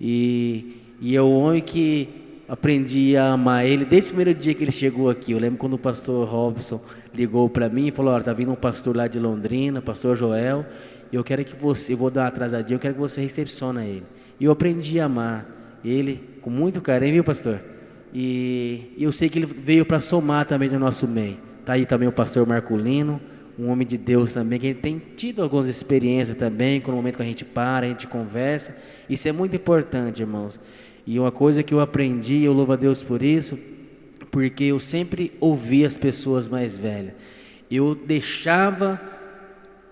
E é o homem que aprendi a amar ele desde o primeiro dia que ele chegou aqui. Eu lembro quando o pastor Robson ligou para mim e falou: olha, está vindo um pastor lá de Londrina, pastor Joel, e eu quero que você, eu vou dar uma atrasadinha, eu quero que você recepcione ele. E eu aprendi a amar ele com muito carinho, viu, pastor? E eu sei que ele veio para somar também no nosso meio. Está aí também o pastor Marculino, um homem de Deus também, que tem tido algumas experiências também, com o momento que a gente para, a gente conversa. Isso é muito importante, irmãos. E uma coisa que eu aprendi, eu louvo a Deus por isso, porque eu sempre ouvi as pessoas mais velhas. Eu deixava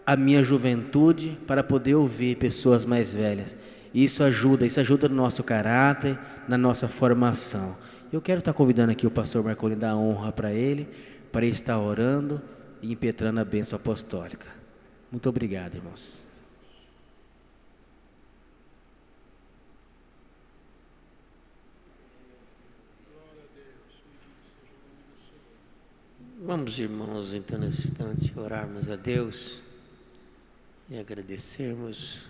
a minha juventude para poder ouvir pessoas mais velhas. Isso ajuda no nosso caráter, na nossa formação. Eu quero estar convidando aqui o pastor Marcolino, dar honra para ele estar orando e impetrando a bênção apostólica. Muito obrigado, irmãos. Vamos, irmãos, então nesse instante orarmos a Deus e agradecermos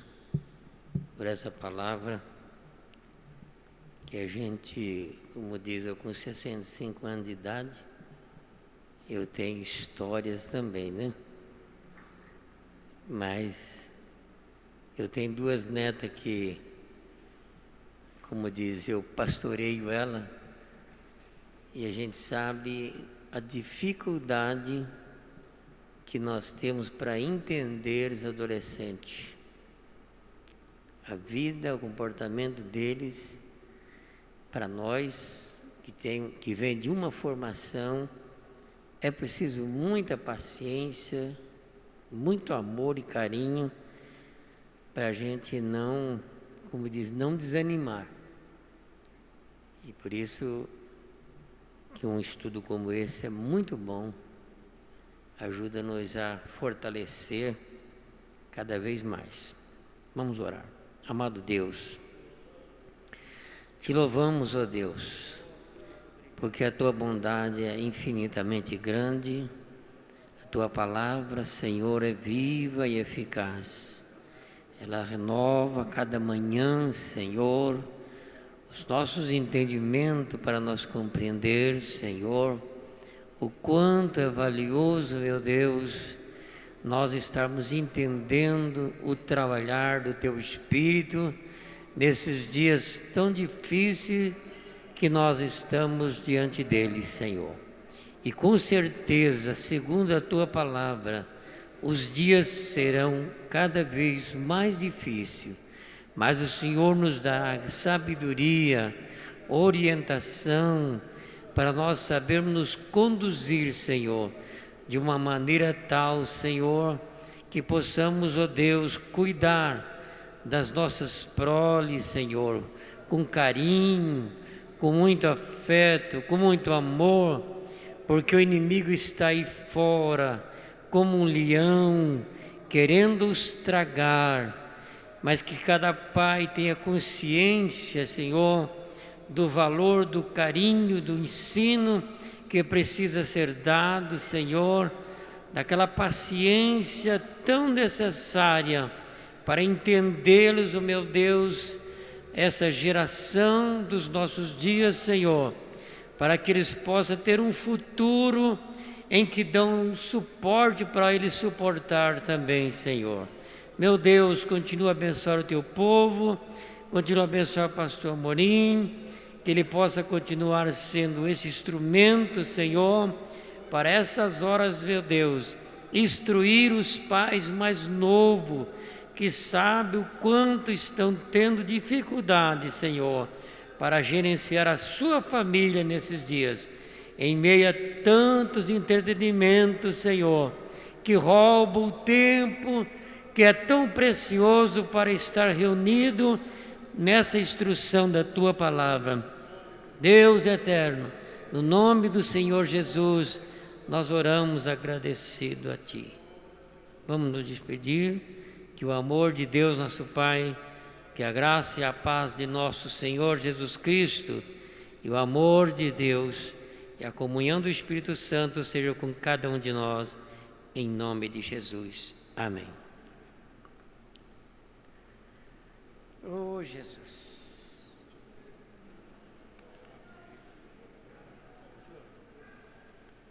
por essa palavra que a gente, como diz eu, com 65 anos de idade, eu tenho histórias também, né? Mas eu tenho 2 netas que, como diz, eu pastoreio ela, e a gente sabe a dificuldade que nós temos para entender os adolescentes. A vida, o comportamento deles, para nós que vem de uma formação, é preciso muita paciência, muito amor e carinho para a gente não, como diz, não desanimar. E por isso que um estudo como esse é muito bom, ajuda-nos a fortalecer cada vez mais. Vamos orar. Amado Deus, te louvamos, ó Deus, porque a tua bondade é infinitamente grande, a tua palavra, Senhor, é viva e eficaz. Ela renova cada manhã, Senhor, os nossos entendimentos para nós compreender, Senhor, o quanto é valioso, meu Deus, nós estarmos entendendo o trabalhar do Teu Espírito nesses dias tão difíceis que nós estamos diante deles, Senhor. E com certeza, segundo a Tua palavra, os dias serão cada vez mais difíceis, mas o Senhor nos dá sabedoria, orientação, para nós sabermos nos conduzir, Senhor, de uma maneira tal, Senhor, que possamos, ó Deus, cuidar das nossas proles, Senhor, com carinho, com muito afeto, com muito amor, porque o inimigo está aí fora, como um leão, querendo os tragar, mas que cada pai tenha consciência, Senhor, do valor, do carinho, do ensino que precisa ser dado, Senhor, daquela paciência tão necessária para entendê-los, ó meu Deus, essa geração dos nossos dias, Senhor, para que eles possam ter um futuro em que dão suporte para eles suportar também, Senhor. Meu Deus, continua a abençoar o teu povo, continua a abençoar o pastor Amorim, que ele possa continuar sendo esse instrumento, Senhor, para essas horas, meu Deus, instruir os pais mais novos, que sabem o quanto estão tendo dificuldade, Senhor, para gerenciar a sua família nesses dias, em meio a tantos entretenimentos, Senhor, que roubam o tempo que é tão precioso para estar reunido nessa instrução da Tua palavra. Deus eterno, no nome do Senhor Jesus, nós oramos agradecido a Ti. Vamos nos despedir, que o amor de Deus nosso Pai, que a graça e a paz de nosso Senhor Jesus Cristo e o amor de Deus e a comunhão do Espírito Santo sejam com cada um de nós, em nome de Jesus. Amém. Oh, Jesus.